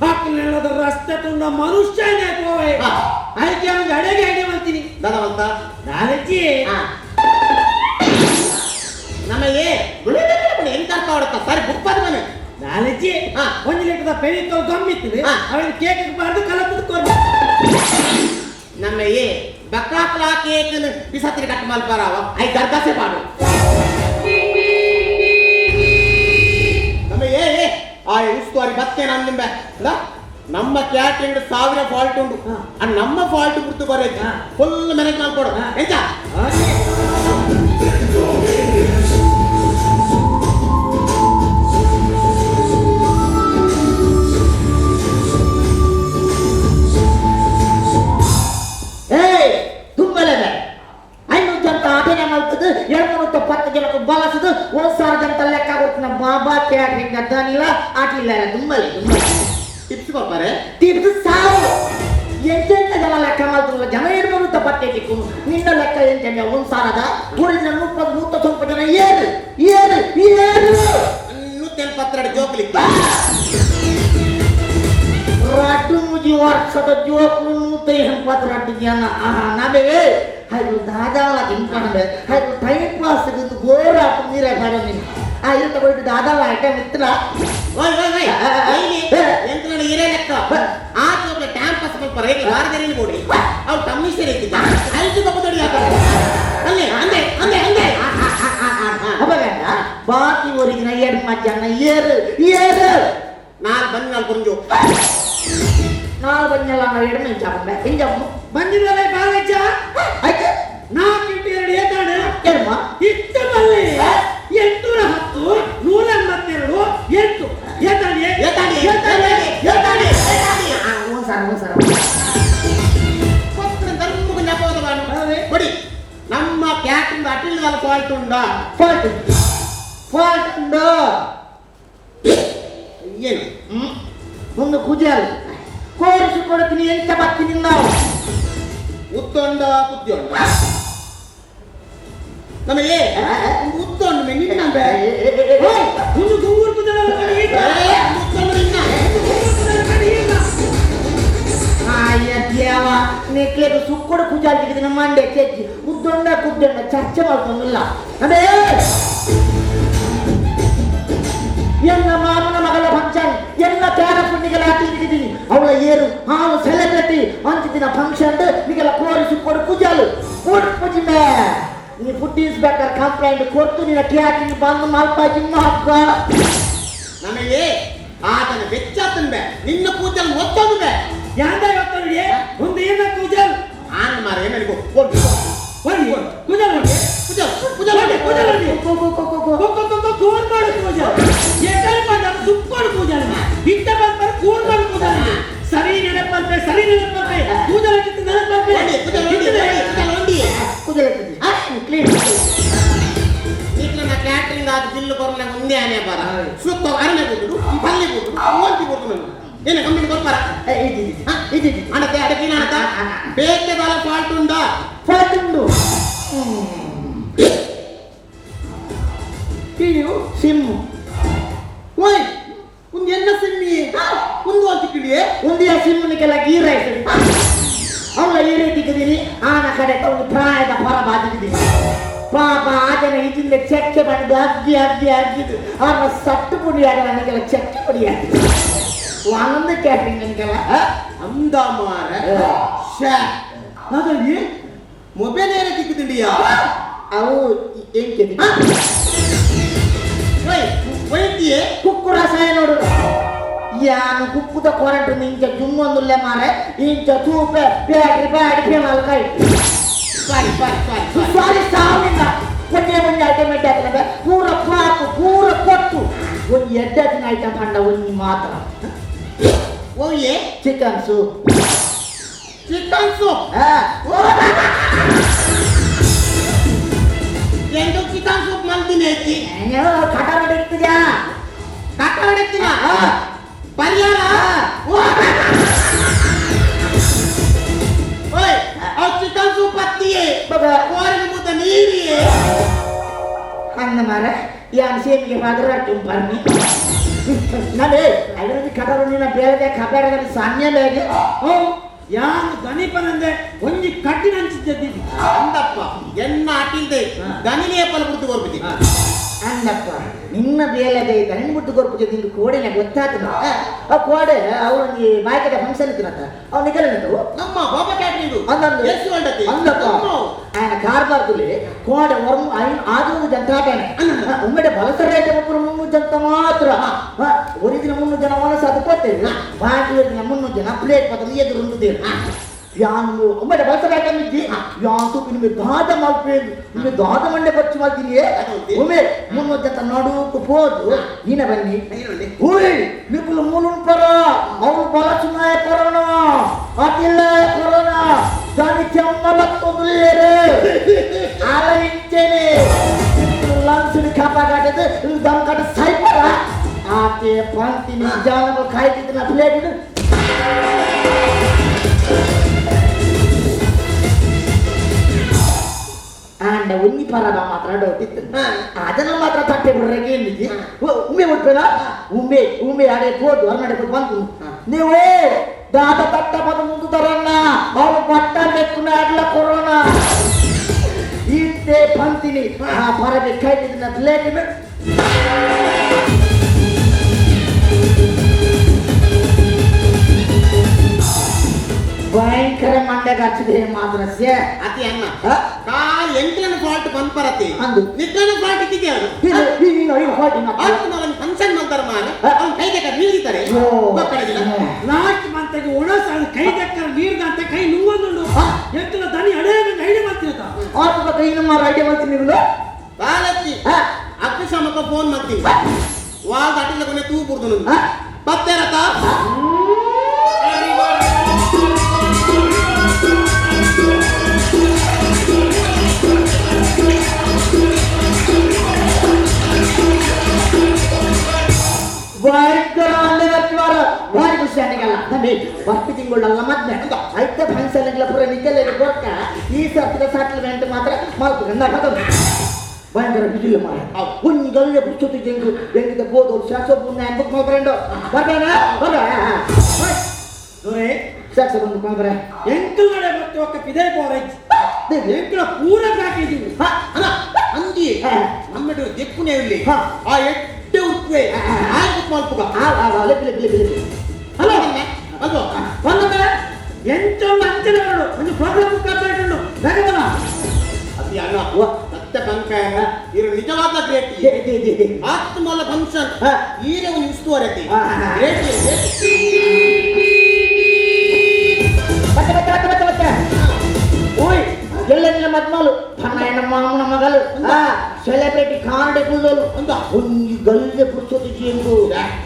ಅಕಲ ಹೇಳಿದ ರಸ್ತೆ ತುಂಡ ಮನುಷ್ಯನೇ ಹೋಯ್ ಅದಕ್ಕೆ ಒಂದು ಅಡೆಗೆ ಐಡಿಯಾ ಮಾಡ್ತೀನಿ ದಾದ ಅಂತ ನಾಲಜ್ಜಿ ನಮಗೆ ಎಂತ ಹೊಡುತ್ತಾ ಸರಿ ಬುಕ್ಪಾದ ಮನೆ ನಾಲಜ್ಜಿ ಒಂದು ಲೀಟರ್ ಪೆರಿಕಲ್ ಗಮ್ಮಿತ್ತು ಅವನು ಕೇಕ್ ಬಾರ್ದು ಕಲ ಕುತ್ಕೊಂಡು ನಮ್ಮ ಏ ಬಕ್ಕಾಕ್ಲ ಕೇಕ್ ಬಿಸತ್ರಿ ಕಟ್ ಮಲ್ಪಾರವ ಐ ದರ್ಗಾಸೆ ಪಾಡು ನಮ್ಮ ಏ ಆ ಉಸ್ತುವಾರಿ ಬತ್ತೆ ನಮ್ಮಿಂಬೆ ನಮ್ಮ ಕ್ಯಾಟ್ರಿಂಗ್ 1000 ಫಾಲ್ಟ್ ಉಂಟು ನಮ್ಮ ಫಾಲ್ಟ್ ಗುರ್ತು ಬರೋದು ಫುಲ್ ಮ್ಯಾನೇಜ್ ಮಾಡ್ಕೊಡು ಎಂತ ಬಳಸದು 1000 ಜನ ಲೆಕ್ಕ ಕೊಡ್ತೀನಿ ಬಾಬಾ ಕ್ಯಾಟ್ರಿಂಗ್ ಅದಾನಿಲ್ಲ ಆಟಿಲ್ಲ ತುಂಬಲಿ ಟಿಪ್ಸ್ ಕೊಡ್ತಾರೆ ಟಿಪ್ಸ್ ಸಾವು ಎಂತೆಂತ ಜನ ಲೆಕ್ಕ ಮಾಡ್ತಿಲ್ಲ ಜನ ಇರ್ಬೋದು ಪತ್ತೆ ಟಿಕ್ಕು ನಿನ್ನ ಲೆಕ್ಕ ಎಂತ 1000 ಊರಿನ 30 ಜನ ಏರು 172 ಜೋಕ್ಲಿಕ್ಕೆ ರಾಟು ಮುಜಿ ವರ್ಷದ ಜೋಕ್ಲು 172 ಜನ ನಾವೇ ಅದು ದಾದಾಳ ತಿನ್ಕೊಂಡೆ ಅದು ಟೈಮ್ ಪಾಸ್ ಗೋರ ನೀರೇ ಬೇಡ ನೀನು ಇದು ತಗೊಂಡು ದಾದಾಳ ಐಟಮ್ ಇತ್ತಲ್ಲ ಎಂತ ಇರೇ ಲೆಕ್ಕ ಆ ಜೋಕ್ಲ ಟೈಮ್ ಪಾಸ್ ಮಾಡ್ತಾರೆ ವಾರದಲ್ಲಿ ಕೊಡಿ ಅವ್ರು ಕಮಿಷನ್ ಐತಿದ್ದ ಐದು ತಗೊಂಡು ಅಲ್ಲೇ ಅಂದೆ ಬಾಕಿ ಊರಿಗಿನ 2 ಜನ ಏರು ನಾಲ್ಕು ಬಂದು ನಾನು ಕೊಂಜು ನಾಳೆ ಬಂದಲ್ಲ ನಾವು 2 ನಿಮಿಷ ಹಿಂಜ ಬಂದಿರಲ್ಲ ಬಾಲಜ್ಜ ಆಯ್ತು 4 ಇಂಟು 2 ಏತಾಡು ಏನಮ್ಮ ಇಷ್ಟ ಬಲ್ಲಿ 810 182 8 ಏತಾಡಿ ಸರ ಬಡಿ ನಮ್ಮ ಕ್ಯಾಟ್ರಿಂಗ್ ಅಟಿಲ್ ಫಾಲ್ಟ್ ಉಂಟಾ ಫಾಲ್ಟ್ ಉಂಟು ಏನು ಒಂದು ಕುಜಲ್ ಕೋರಿಸಿ ಕೊಡ್ತೀನಿ ಎಂತ ಬರ್ತೀನಿ ನಾವು ಉತ್ತೊಂಡ ಕುದ್ಯೊಂಡ ನಮಗೆ ಉತ್ತೊಂಡ ನಿನ್ನಂಬೆ ಒಂದು ಗುಂಗೂರು ಕುದಲ ದೇವ ನೆಕ್ಲೆದು ಸುಕ್ಕಡ ಕುಜಾಲ್ ತೆಗೆದಿನ ಮಂಡೆ ಕೆಜ್ಜಿ ಉದ್ದೊಂಡ ಚರ್ಚೆ ಮಾಡ್ಕೊಂಡಿಲ್ಲ ಅದೇ ಎಲ್ಲ ಮಾಮನ ಮಗಳ ಫಂಕ್ಷನ್ ಎಲ್ಲ ಪ್ಯಾರ ಪುಣ್ಣಿಗೆಲ್ಲ ಹಾಕಿದ್ದೀನಿ ಅವಳ ಏರು ಹಾಲು ಸೆಲೆಬ್ರಿಟಿ ಅಂತಿದ್ದಿನ ಫಂಕ್ಷನ್ ನಿಗೆಲ್ಲ ಕೋರಿಸಿ ಕೊಡು ಕುಜಾಲು ಪೂಜಿ ಮೇ ನೀ ಫುಡ್ ಇನ್ಸ್ಪೆಕ್ಟರ್ ಕಂಪ್ಲೇಂಟ್ ಕೊಟ್ಟು ನಿನ್ನ ಕ್ಯಾಟಿಂಗ್ ಬಂದು ಮಲ್ಪಾಜಿ ಹಾಕ ನಮಗೆ ಆತನ ಬೆಚ್ಚ ತಂದೆ ನಿನ್ನ ಕೂದಲು ಒತ್ತೊಂದೆ ಯಾಂದ ಗೊತ್ತಲ್ಲಿ ಒಂದು ಏನ ಕುಜಲ್ ಆನ್ ಮಾರ ಏನಿಗೂ ಕೊಡು ಬನ್ನಿ ಕುಜಲ್ ನೋಡಿ ಕುಜಲ್ ಕೋನ್ ಮಾಡು ಕುಜಲ್ ಏಕಲ್ ಮಾಡ ಸುಕ್ಕೋಡು ಕುಜಲ್ ಇತ್ತ ಬಂದ ಕೋನ್ ಮಾಡು ಕುಜಲ್ ಸರಿ ನೆನಪಂತೆ ಕುಜಲ್ ಕಿತ್ತು ನೆನಪಂತೆ ಕುಜಲ್ ಕ್ಲೀನ್ ನೀಟ್ಲ ಕ್ಯಾಟ್ರಿಂಗ್ ಆದ ಬಿಲ್ಲು ಬರಲ್ಲ ಮುಂದೆ ಆನೆ ಬರ ಸುತ್ತ ಅರನೆ ಕೊಟ್ಟು ಪಲ್ಲೆ ಕೊಟ್ಟು ಓಲ್ತಿ ಕೊಟ್ಟು ನಾನು ಏನ ಕಂಪ್ನಿ ಕೊಡ್ತಾರ ಅಣತೆ ಅಡಕಿನ ಅಣತ ಬೇಕೆದಾಲ ಫಾಲ್ಟ್ ಉಂಟು ಕಿಡಿಯು ಸಿಮ್ಮು ಓಯ್ ಒಂದು ಎನ್ನ ಸಿಮ್ಮಿ ಒಂದು ಅಂತಿ ಕಿಡಿಯೇ ಒಂದಿಯ ಸಿಮ್ಮನಿಗೆಲ್ಲ ಗೀರ ಇರ್ತದೆ ಅವಳ ಈ ರೀತಿ ಕದೀನಿ ಆನ ಕಡೆ ಒಂದು ಪ್ರಾಯದ ಹೊರ ಬಾದಿದ್ದೀನಿ ಪಾಪ ಆತನ ಇದರಿಂದ ಚೆಕ್ಕೆ ಬಂದು ಅಗ್ಗಿದ್ದು ಅವನ ಸಟ್ಟು ಪುಡಿಯಾಗ ನನಗೆಲ್ಲ ಚೆಕ್ಕೆ ಪುಡಿಯಾಗಿದೆ ಆನಂದ ಕ್ಯಾಟ್ರಿಂಗ್ ಅನ್ಕಲ್ಲ ಅಂದ ಮಾರ ಹಾಗಾಗಿ ಮೊಬೈಲ್ ಏನೇ ತಿಕ್ಕಿದ್ದಿಯಾ ಅವು ಏನ್ ಕೇಳಿ ವೈದ್ಯೆ ಕುಕ್ಕು ರಸಾಯ ನೋಡು ಯಾನು ಕುಕ್ಕುದ ಕೊರಟು ಇಂಚ ಜುಮ್ಮೊಂದುಲ್ಲೆ ಮಾರೆ ಇಂಚ ತೂಪೆ ಬ್ಯಾಡ್ರಿ ಬ್ಯಾಡ್ರಿ ಮಲ್ಕಾಯಿ ಸಾರಿ ಸಾರಿ ಸಾರಿ ಸಾರಿ ಸಾವಿಲ್ಲ ಒಂದೇ ಒಂದು ಐಟಮ್ ಇಟ್ಟಾಗ್ತದೆ ಪೂರ ಫ್ಲಾಪ್ ಪೂರ ಕೊಟ್ಟು ಒಂದು ಎಡ್ಡತ್ತಿನ ಐಟಮ್ ಕಂಡ ಒಂದು ಮಾತ್ರ ಓಯೆ ಚಿಕನ್ ಸೂಪ್ ಚಿಕನ್ ಸೂಪ್ ಎಂದು ಚಿಕನ್ ಸೂಪ್ ಮಾಡ್ತೀನಿ ಐತಿ ಕಟ ಹೊಡಿತಿದ್ಯಾ ಕಟ್ಟ ಹೊಡಿತೀನ ಪರಿಹಾರ ಓಯ್ ಆ ಚಿಕನ್ ಸೂಪ್ ಹತ್ತಿಯೇ ಕೋರಿನ ಮುದ್ದ ನೀರಿಯೇ ಅನ್ನ ಮಾರ ಯಾನ್ ಸೇಮಿಗೆ ಮಾತ್ರ ಬರ್ನಿ ನಡೆ ಅದರಲ್ಲಿ ಕಟರು ನಿನ್ನ ಬೇರೆ ಕಬೇಡದಲ್ಲಿ ಸಾನ್ಯ ಬೇಗೆ ಯಾನು ದನಿಪನಂದೆ ಒಂಜಿ ಕಟ್ಟಿನ ಹಂಚಿದ್ದಿದ್ದಿ ಅಂದಪ್ಪ ಎನ್ನ ಅಟ್ಟಿಲ್ದೆ ದನಿನೇ ಪಲ ಬಿಡ್ತು ಬರ್ಬಿಡಿ ಅಂದಪ್ಪ ನಿನ್ನ ಬೇಲೆದೆ ದನಿ ಬಿಟ್ಟು ಗೊರ್ಪು ನಿಂದು ಕೋಡೆನೆ ಗೊತ್ತಾಗ್ತದ ಆ ಕೋಡೆ ಅವನಿಗೆ ಬಾಯ್ಕಡೆ ಫಂಕ್ಷನ್ ಇತ್ತಿನಂತ ಅವ್ನು ನಿಗಲನದು ನಮ್ಮ ಬಾಬಾ ಕ್ಯಾಟ್ರಿಂಗ್ ಅಂದಂದು ಎಷ್ಟು ಹೊಂಡತಿ ಅಂದಪ್ಪ ఆయన కార్బార్దులే కోడ వరం ఆయన ఆదోదు జంతాటనే ఉమ్మడి బలసరైతే ఒప్పుడు మున్ను జంత మాత్ర ఒరిజిన మున్ను జన వన సదుపోతే బాటి ఒరిజిన మున్ను జన ప్లేట్ పదం ఎదురుంది ಯಾನು ಒಮ್ಮೆ ಬಸರಾಟ ಮಿದ್ದಿ ಯಾನು ನಿಮಗೆ ದಾದ ಮಲ್ಪೇದು ನಿಮಗೆ ದಾದ ಮಂಡೆ ಬಚ್ಚಿ ಮಾಡ್ತೀನಿ ಒಮ್ಮೆ ಮುನ್ನೊತ್ತ ನಡುಕು ಹೋದು ನೀನ ಬನ್ನಿ ಓಯ್ ನಿಪ್ಪಲು ಮೂಲುನ್ ಪರ ಅವನು ಬಲ ಚುನಾಯ ಕೊರೋನಾ ಅದಿಲ್ಲ ಕೊರೋನಾ దాని చెమ్మలొద్దులేరు ఆలయించేనే లంచుని కాపాడదు దమ్కట సైపరా ఆకే పంతిని జానము కాయితిన ప్లేట్ అండ్ ఉన్ని పరద మాత్ర డౌటిತ್ತು ಅದನ್ನ ಮಾತ್ರ ತಟ್ಟೆ ಬಿಡ್ರಕ್ಕೆ ಏನಿದೆ ಉಮ್ಮೆ ಬಿಟ್ಬೇಡ ಉಮ್ಮೆ ಆಡೆ ಹೋದು ಹೊರನಡೆ ಬಂತು ನೀವು దాత తట్ట పద ముందు తరన్న వాళ్ళు పట్ట పెట్టుకున్న కరోనా ఇట్టే పంతిని ఆ పరది కైతిన ప్లేట్ ಭಯಂಕರ ಮಂಡ್ಯ ಹಚ್ಚಿದೆ ಮಾತ್ರ ಅತಿ ಅನ್ನ ಕಾ ಎಂಟ್ಲನ ಫಾಲ್ಟ್ ಬಂದ್ಪರತಿ ಅಂದು ನಿತ್ಲನ ಫಾಲ್ಟ್ ಇಟ್ಟಿದ್ಯಾ ಫಂಕ್ಷನ್ ಮಾಡ್ತಾರ ಮಾರ ಅವ್ನು ಕೈ ತೆಕ್ಕ ನೀಡಿದ್ದಾರೆ ಲಾಸ್ಟ್ ಮಂತ್ಗೆ ಒಣಸ ಕೈ ತೆಕ್ಕ ನೀರ್ದಂತೆ ಕೈ ನುಂಗೊಂಡು ಎಂಟ್ಲ ದನಿ ಅಡೇದಂಗೆ ಐಡಿಯಾ ಮಾಡ್ತಿರತ್ತ ಆತ ಕೈ ನಮ್ಮ ಐಡಿಯಾ ಮಾಡ್ತೀನಿ ನೀವು ಬಾಲಚ್ಚಿ ಅಗ್ನಿಶಾಮಕ ಫೋನ್ ಮಾಡ್ತೀನಿ ವಾಲ್ ಅಟ್ಟಿಲ್ಲ ಕೊನೆ ತೂ ಬುರ್ದು ಪತ್ತೆರತ ಭಯಂಕರ ಅಂದವಾರ ಭಾರಿ ಖುಷಿ ಅನಿಗಲ್ಲ ನಮಗೆ ಬರ್ತಿ ತಿಂಗಳಲ್ಲ ಮತ್ತೆ ಐತೆ ಫಂಕ್ಷನ್ ಪೂರ ನಿಕ್ಕಲೆ ಕೊಟ್ಟ ಈ ಸರ್ತಿಗೆ ಸೆಟಲ್ಮೆಂಟ್ ಮಾತ್ರ ಮಾಡ್ತಾರೆ ಭಯಂಕರ ಬಿಜಿಲ್ಲ ಮಾರ ಒಂದು ಗಲ್ಲೆ ಪುಸ್ತಕ ಜಂಗು ಹೆಂಗಿದ ಬೋದು ಶಾಸೋ ಪುಣ್ಯ ಬುಕ್ ಮಾಡ್ಕೊಂಡು ಬರ್ಬೇಡ ದೊರೆ ಶಾಸ ಬಂದು ಮಾಡ್ರೆ ಎಂಕಲ್ ನಡೆ ಮತ್ತೆ ಒಕ್ಕ ಪಿದೆ ಪೋರೈಚ್ ಎಂಕಲ ಪೂರ ಪ್ಯಾಕೇಜ್ ಅಣ್ಣ ಅಂದಿ ನಮ್ಮಡು ದೆಕ್ಕುನೆ ಇಲ್ಲಿ ಆ ಎಡ್ಡೆ ಉತ್ವೆ ಆಯ್ತು ಮಲ್ಪುಗ ಹಲೋ ಅಲ್ವೋ ಒಂದೊಂದು ಎಂಟೊಂದು ಅಂಚನೆಗಳು ಒಂದು ಪ್ರೋಗ್ರಾಮ್ ಕಾಪಾಡಿಕೊಂಡು ಬೇಗವಲ್ಲ ಅತಿ ಅಣ್ಣ ಸತ್ಯ ಕಂಕಾಯ ಇರು ನಿಜವಾದ ಗ್ರೇಟ್ ಆತ್ಮಲ ಫಂಕ್ಷನ್ ಈರೆ ಒಂದು ಇಷ್ಟುವರೆತಿ ಗ್ರೇಟ್ ಓಯ್ ಎಲ್ಲೆಲ್ಲ ಮದ್ಮಲು ತನ್ನ ಮಾಮನ ಮಗಳು ಸೆಲೆಬ್ರಿಟಿ ಕಾರಡೆ ಕುಲ್ದೋಲು ಅಂತ ಒಂದು ಗಲ್ಲೆ ಪುಸ್ತಕ ಎಂದು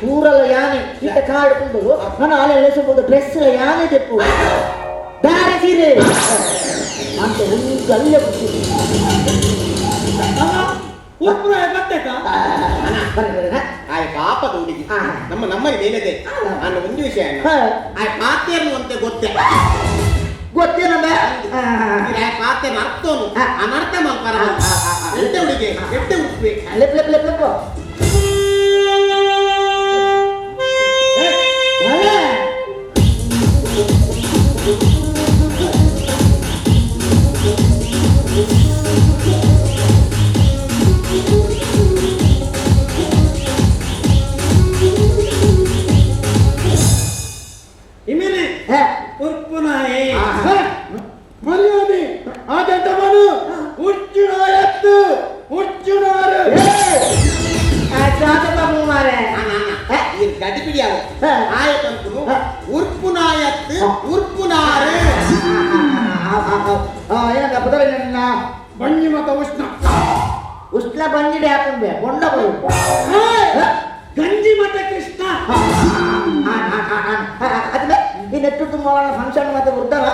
ಊರಲ್ಲ ಯಾನೆ ಇಟ್ಟ ಕಾರಡೆ ಕುಲ್ದೋಲು ನಾನು ಅಲ್ಲಿ ಎಳೆಸಬಹುದು ಡ್ರೆಸ್ ಯಾನೆ ತೆಪ್ಪು ಬೇರೆ ಸೀರೆ ಅಂತ ಒಂದು ಗಲ್ಲೆ ಪುಸ್ತಕ ಆಯ ಪಾಪದ ಹುಡುಗಿ ನಮ್ಮಲ್ಲಿ ಮೇಲೆದೆ ನಾನು ಒಂದು ವಿಷಯ ಆಯ ಪಾತ್ರೆಯನ್ನು ಅಂತ ಗೊತ್ತೇ ಗೊತ್ತೇನಲ್ಲ ಪಾತ್ರೆ ಅರ್ಥನು ಅನರ್ಥ ಮಾಡ್ತಾರ ಎಟ್ಟೆ ಹುಡುಗಿ ಎಟ್ಟೆ ಹುಡುಕ್ವಿ ನಾಯಕಂತನು ಉರ್ಪು ನಾಯಕ್ ಉರ್ಪು ನಾರೆ ಏನಂತ ಬದಲ ನನ್ನ ಬಂಜಿ ಮತ ಉಷ್ಣ ಉಷ್ಣ ಬಂದಿಡೆ ಹಾಕೊಂಡೆ ಬೊಂಡ ಬರು ಗಂಜಿ ಮತ ಕೃಷ್ಣ ಅದ್ಮೇ ಈ ನೆಟ್ಟು ತುಂಬ ಫಂಕ್ಷನ್ ಮತ್ತೆ ಬರ್ತಾರ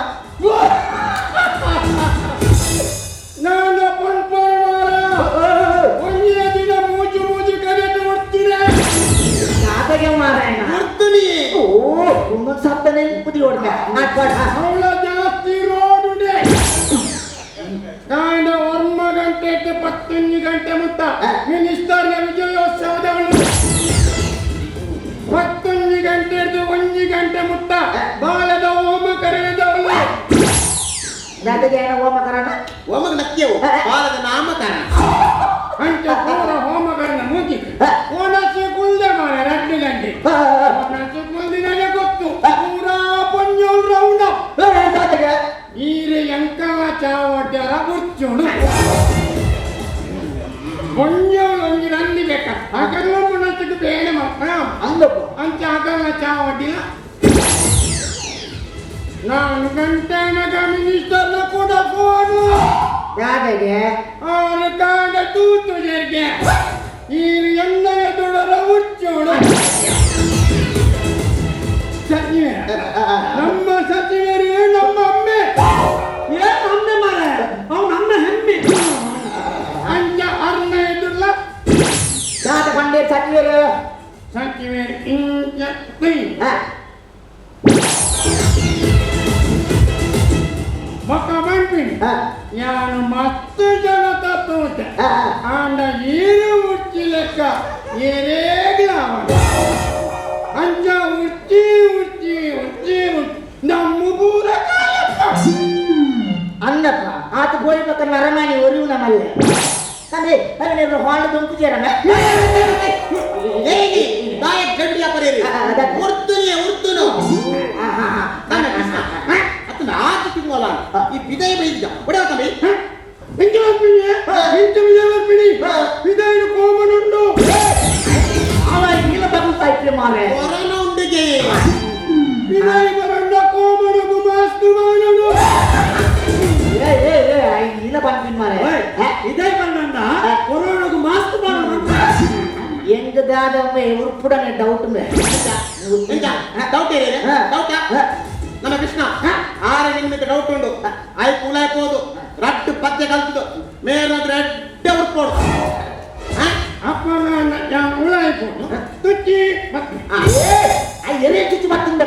ನಾನು ಒಂದಿನ ದಿನ ಮೂಜು ಮೂಜು ಕರೆದು ಕೊಡ್ತೀರ ಜಾತಗೆ ಮಾರಾಯಣ ಓ ಒಂದೊಂದು ಸತ್ತನೆ ಬುದ್ಧಿ ಹೊಡ್ದೆ ಅವಳ ಜಾಸ್ತಿ ರೋಡುಡೆ ನಾನು 1 ಗಂಟೆ 11 ಗಂಟೆ ಮುತ್ತ ಮಿನಿಸ್ಟರ್ನ ವಿಜಯೋತ್ಸವದವಳು 11 ಗಂಟೆ 1 ಗಂಟೆ ಮುತ್ತ ಬಾಲದ ಹೋಮ ಕರೆದವಳು ಜಾತಗೆ ಏನೋ ಹೋಮಕರಣ ಒಮ್ಮಗ ನಕ್ಕೆವು ಬಾಲದ ನಾಮಕರಣ ಅಂಚ ಪೂರ ಹೋಮಕರಣ ಮುಗಿ ಓನಸಿ ಕುಲ್ದೆ ಮಾರ 2 ಗಂಟೆ ಓನಸಿ ಕುಲ್ದಿ ನನಗೆ ಗೊತ್ತು ಪೂರಾ ಪೊಂಜೋಲ್ ರೌಂಡ್ ಜಾತಗೆ ಈರೆ ಎಂಕವ ಚಾವಟ್ಯಾರ ಬುರ್ಚುಣು ಪೊಂಜೋಲ್ ಒಂಜಿ ರಂದಿ ಬೇಕ ಆಗಲ್ಲ ಮುನಸಿಗೆ ಬೇಡ ಮಕ್ಕಳ ಅಂದಪ್ಪ ಅಂಚ ಆಗಲ್ಲ ಚಾವಟಿಲ್ಲ ನಾನು ಗಂಟೆನಗ ಮಿನಿಸ್ಟರ್ನ ಕೂಡ ಫೋನು ಜಾತಗೆ ಅವನು ಕಾಂಡ ತೂತು ಜರ್ಗೆ ಈರು ಎಂದರ ದುಡರ ಹುಚ್ಚೋಡು ಸಚಿವೆ ನಮ್ಮ ಸಚಿವರು ನಮ್ಮ ಅಮ್ಮೆ ಏನ್ ಅಮ್ಮೆ ಮಾರ ಅವನ ಅಮ್ಮ ಹೆಮ್ಮೆ ಅಂಚ ಅರ್ಣ ಎದುರ್ಲ ಜಾತ ಬಂಡೆ ಸಚಿವರು ಸಚಿವರು ಇಂಚ ಪೈ ಮಕ್ಕ ಬಂದ್ಬಿಡಿ ನಾನು ಮಸ್ತ್ ಜನ ತತ್ತೋತೆ ಆಂಡ ಏನು ಉಚ್ಚಿ ಲೆಕ್ಕ ಏನೇಗ್ಲ ಅಂಚ ಉಚ್ಚಿ ಉಚ್ಚಿ ಉಚ್ಚಿ ಉಚ್ಚಿ ನಮ್ಮ ಬೂರ ಅಂದಪ್ಪ ಆತ ಹೋಗ್ಬೇಕನ್ನ ಅರಮನೆ ಒರಿವು ನಮ್ಮಲ್ಲಿ ತಂದೆ ನೀವು ಹಾಳು ದುಂಕು ಜರಮ ಹೇಗೆ ನಾಯಕ್ ಗಂಡಿಯ ಪರೇರಿ ಉರ್ತುನಿ ಉರ್ತುನು ಅತನ ಆತ ತಿಂಗೋಲ ಈ ಬಿದೈ ಬೈದ ಒಡೆಯ ತಮ್ಮಿ ಇದೇನು ಕೋಮನುಂಡು ಅವ ಇಲ್ಲ ತಗುತ್ತಾ ಇತ್ತು ಮಾರೆ ಕೊರೋನಾ ಉಂಡಿಗೆ ವಿನಯ್ ಬರಂಡ ಕೋಮನಗು ಮಾಸ್ತು ಮಾಡಲು ಇಲ್ಲ ಬಂದ್ಬಿನ್ ಮಾರೆ ಇದೇ ಬರಂಡ ಕೊರೋನಾಗು ಮಾಸ್ತು ಮಾಡಲು ಎಂಗದಾದೊಮ್ಮೆ ಉರುಪುಡನೆ ಡೌಟ್ ಮೇ ಡೌಟ್ ಏರಿದೆ ಡೌಟ್ ನಮ್ಮ ಕೃಷ್ಣ 6 ನಿಮಿಷ ಡೌಟ್ ಉಂಡು ಆಯ್ ಕೂಲಾಯ್ಕೋದು ರಟ್ಟು ಪತ್ತೆ ಕಲ್ತದು ಮೇಲಾದ್ರೆ ಎಡ್ಡೆ ಉರ್ಕೋಡು ಅಪ್ಪ ಉಳಾಯ್ಕೋದು ತುಚ್ಚಿ ಎರೆ ಚುಚ್ಚು ಬತ್ತಿಂದ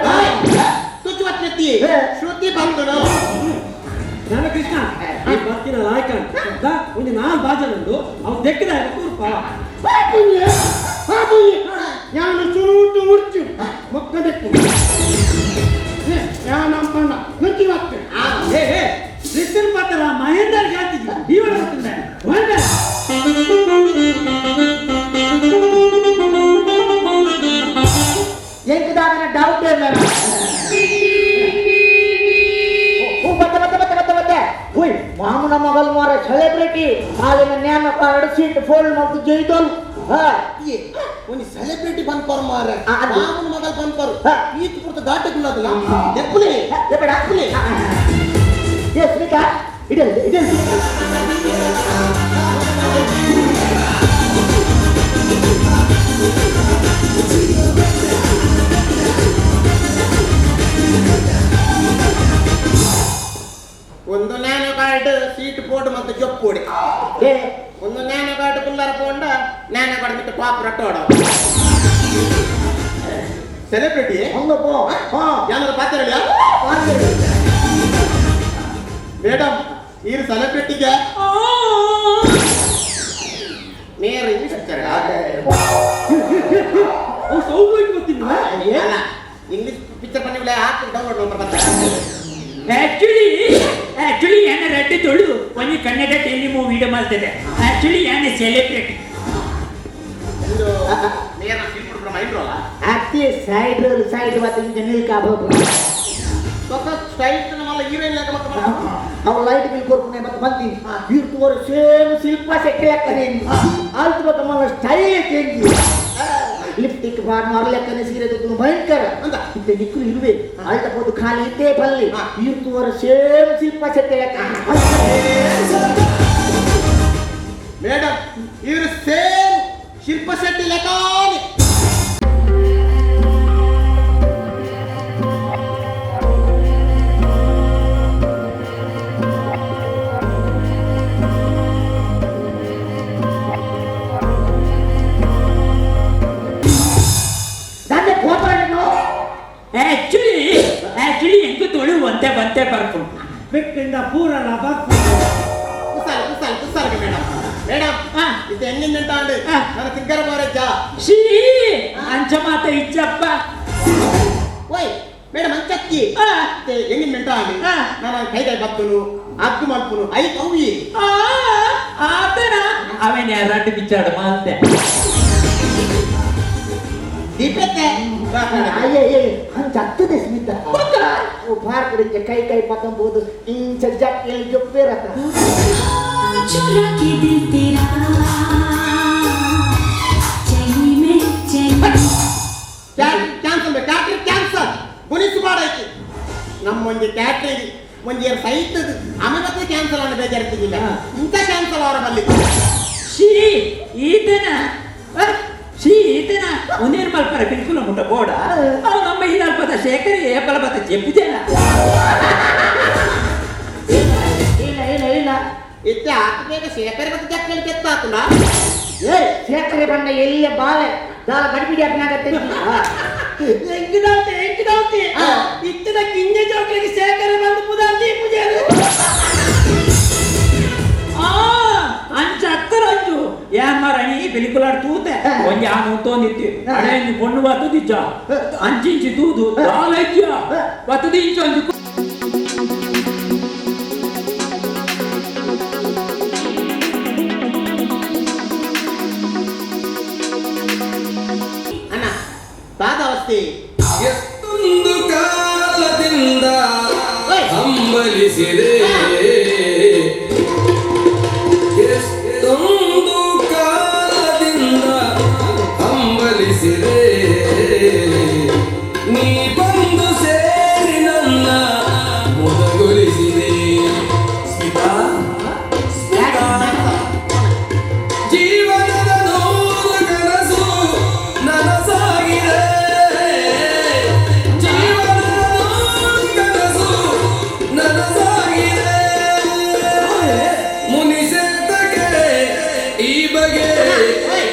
ತುಚ್ಚು ಬತ್ತಿ ಶ್ರುತಿ ಬಂದು ನನ್ನ ಕೃಷ್ಣ ಬರ್ತಿನ ಲಾಯ್ಕ ಒಂದು 4 ಬಾಜನಂದು ಅವ್ನು ತೆಕ್ಕಿದ ಕೂರ್ಪ ನಾನು ಸುರುಟು ಮುರ್ಚು ಮೊಕ್ಕ ತೆಕ್ಕು ಯಾನಮ್ಮಣ್ಣ ನುಚ್ಚಿ ಮತ್ತೆ ರಿಟರ್ನ್ ಪತ್ರ ಮಹೇಂದ್ರ ಜಾತಿಗೆ ಇವಳು ಬರ್ತಿದ್ದೆ ಎಂಗದಾದನ ಡೌಟ್ ಓಯ್ ಮಾಮನ ಮಗಲ್ ಮಾರ ಸೆಲೆಬ್ರಿಟಿ ಹಾಲಿನ ನ್ಯಾಮ ಕಾರ್ಡ್ ಸೀಟ್ ಫೋಲ್ಡ್ ಮತ್ತು ಜೈದಲ್ ಒಂದು ಸೆಲೆಬ್ರಿಟಿ ಬಂದ್ಪರ್ ಮಾರ ಅದು. ಮಾಮನ ಮಗಲ್ ಬಂದ್ಪರು ಈತ್ ಪುರ್ತ ದಾಟಗುಲ್ಲದಲ್ಲ ದೆಪ್ಪುಲಿ ಬೇಡ ದೆಪ್ಪುಲಿ ಸ್ಮಿತಾ ಇಡಲ್ ಇಡಲ್ ಒಂದು ನ್ಯಾನೋ ಕಾರ್ಡ್ ಸೀಟ್ ಬೋರ್ಡ್ ಮತ್ತು ಜೊಪ್ಪುಡಿ ಏ ಒಂದು ನ್ಯಾನೋ ಕಾರ್ಡ್ ಕುಲ್ಲರ ಪೋಂಡ ನ್ಯಾನೋ ಕಾರ್ಡ್ ಮತ್ತು ಟಾಪ್ ರಟ್ಟೋಡ ಸೆಲೆಬ್ರಿಟಿ ಹಂಗಪ್ಪ ಹಾ ಯಾರು ಪಾತ್ರ ಮೇಡಮ್ ಈ ಸೆಲೆಬ್ರಿಟಿಗೆ ನೇರ ಇಂಗ್ಲಿಷ್ ಪಿಕ್ಚರ್ ಇಂಗ್ಲಿಷ್ ಪಿಕ್ಚರ್ ಬಂದಿಲ್ಲ ಹಾಕಿ ಡೌನ್ಲೋಡ್ ನಂಬರ್ ಬರ್ತಾರೆ ಆಕ್ಚುಲಿ ಏನ ರೆಡ್ಡಿ ತೊಳು ಒಂದು ಕನ್ನಡ ಟೆಲಿ ಮೂವಿ ಮಾಡ್ತಿದೆ ಆಕ್ಚುಲಿ ಏನ ಸೆಲೆಬ್ರಿಟಿ ಇದು ನೇರ ಫೀಲ್ ಕೊಡ್ಬಿಡ ಮೈಂಡ್ ರೋಲ ಅತ್ತಿ ಸೈಡ್ ಸೈಡ್ ಮತ್ತೆ ನಿಲ್ ಕಾಬೋದು ಸ್ಟೈಲ್ ನಮ್ಮಲ್ಲ ಹೀರೋಯಿನ್ ಲೆಕ್ಕ ಮತ್ತೆ ಅವ ಲೈಟ್ ಬಿಲ್ ಕೊಡ್ಕೊಂಡೆ ಮತ್ತೆ ಬಂದಿ ಇರ್ತುವರು ಸೇಮ್ ಶಿಲ್ಪ ಸೆಟ್ಟೆ ಹಾಕ್ತಾರೆ ಆಲ್ತು ಬೇಕಮ್ಮ ಸ್ಟೈಲ್ ಚೇಂಜ್ ಲಿಪ್ ಲಿಪ್ಟಿಕ್ ಬಾರ್ ಮರಲೆಕ್ಕನೆ ಸೀರೆ ತೆಗೆದು ಭಯಂಕರ ಅಂತ ಇತ್ತೆ ನಿಕ್ಕಲು ಇರುವೆ ಅಳ್ತ ಹೋದು ಖಾಲಿ ಇದ್ದೇ ಪಲ್ಲಿ ಇರ್ತುವರ ಸೇಮ್ ಶಿಲ್ಪ ಸೆಟ್ಟೆ ಮೇಡಮ್ ಇವರು ಸೇಮ್ ಶಿಲ್ಪ ಶೆಟ್ಟಿ ಲೆಕ್ಕಾನೆ ಆಕ್ಚುಲಿ ಹೆಂಗ ತೊಳು ಒಂತೆ ಬರ್ಕೊಂಡು ಬೆಕ್ಕಿಂದ ಪೂರಣ ಕುಸಾಲ್ ಮೇಡಮ್ ಮೇಡಮ್ ಇದು ಹೆಂಗಿಂತ ಅಂಡು ನನ್ನ ತಿಂಕರ ಬೋರಜ್ಜ ಶೀ ಅಂಚ ಮಾತ ಇಚ್ಚಪ್ಪ ಓಯ್ ಮೇಡಮ್ ಅಂಚಕ್ಕಿ ಹೆಂಗಿಂತ ಅಂಡು ನಾನು ಕೈ ಬತ್ತನು ಅದ್ದು ಮಾಡ್ಪುನು ಐ ಕೌವಿ ಆತನ ಅವನ್ ಯಾರು ಬಿಚ್ಚಾಡು ಮಾತೆ ದೀಪಕ್ಕೆ ಅಯ್ಯೇ ಹಂಗೆ ಹತ್ತದೆ ಸ್ಮಿತ ಬಾರ್ ಕಡೆ ಕೈ ಕೈ ಪತ್ತಂಬೋದು ಇಂಚ ಜಕ್ಕಿ ಜೊಪ್ಪೇರತ್ತ चुरा के दिल तेरा चाहिए मैं चाहिए ಕ್ಯಾನ್ಸಲ್ ಗುಣಿಸು ಮಾಡೈತಿ ನಮ್ಮ ಒಂದು ಕ್ಯಾಟ್ರಿಂಗ್ ಒಂದು ಸಹಿತದ ಆಮೇಲೆ ಮತ್ತೆ ಕ್ಯಾನ್ಸಲ್ ಅನ್ನೋ ಬೇಜಾರ್ತಿಲ್ಲ ಇಂಥ ಕ್ಯಾನ್ಸಲ್ ಅವರ ಬಲ್ಲಿ ಈತನ ಒಂದೇನು ಮಲ್ಪರ ಬಿಲ್ಕುಲ ಮುಟ್ಟ ಬೋಡ ಅವು ನಮ್ಮ ಇಲ್ಲಲ್ಪದ ಶೇಖರ ಏಪಲ ಬತ್ತ ಚೆಪ್ಪಿದೆಲ್ಲ ಇಲ್ಲ ಇತ್ತೆ ಆತ್ಮೇಗ ಶೇಖರ ಮತ್ತೆ ಜಕ್ಕಲಿ ಕೆತ್ತಾತುನ ಏ ಶೇಖರೆ ಬಣ್ಣ ಎಲ್ಲಿಯ ಬಾಳೆ ದಾಲ ಗಡಿಬಿಡಿ ಅಪ್ಪನಾಗತ್ತೆ ಎಂಕಿದಾತಿ ಇತ್ತಿನ ಕಿಂಜೆ ಚೌಕಲಿಗೆ ಶೇಖರ ಬಂದು ಪುದಾರ್ತಿ ಪೂಜಾರು ಅಂಚ ಅಕ್ಕರಂಚು ಯಾಮರಣಿ ಬಿಲ್ಕುಲಾಡ್ ತೂತೆ ಒಂಜಿ ಆ ಮುತ್ತೊಂದಿತ್ತಿ ಅಡೆಂಜಿ பொண்ணு ವತ್ತುದಿಚ್ಚ ಅಂಚಿಂಚಿ ತೂದು ದಾಲಜ್ಜ ವತ್ತುದಿಂಚ ಒಂಜಿ ಅಣ್ಣ ತಾದವಸ್ತಿ ಎಷ್ಟೊಂದು ಕಾಲದಿಂದ ಹಂಬಲಿಸಿದೆ ಎಷ್ಟೊಂದು ಕಾಲದಿಂದ ಹಂಬಲಿಸಿದೆ ನೀ ಬಂದು ಸೇರಿ ನನ್ನ ಮುದಗೊಳಿಸಿದೆ ಸ್ಮಿತಾ ಸ್ಮಿತಾ ಜೀವನದ ನೂರು ಕನಸು ನನಸಾಗಿದೆ ಜೀವನದ ನೂರು ಕನಸು ನನಸಾಗಿದೆ ಮುನಿಸೆತಗೆ ಈ ಬಗೆ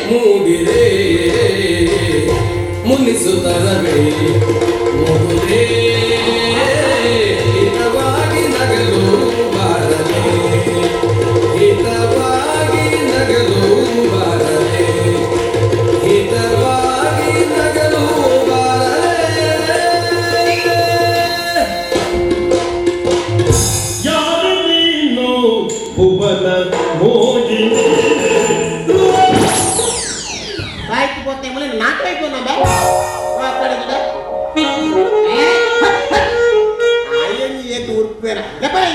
ಮೂಡಿದೆ ಮುನಿಸುತ್ತರವೇ ಮುಗುದೇ ಹಿತವಾಗಿ ನಗಲು ಬಾರದೆ ಹಿತವಾಗಿ ನಗಲು ಬಾರದೆ ಹಿತವಾಗಿ ನಗಲು ಬಾರದೆ ಯಾರು ನೀನು ಭುವನ ಮೋಗಿನಿ ಆಯ್ತು ಪೋತೆ ಮುಲೆ ನಾಲ್ಕೈದು ನಂಬ ಅಯ್ಯನಿ ಏತು ಉರ್ಪೇರ ಲೆಪೈ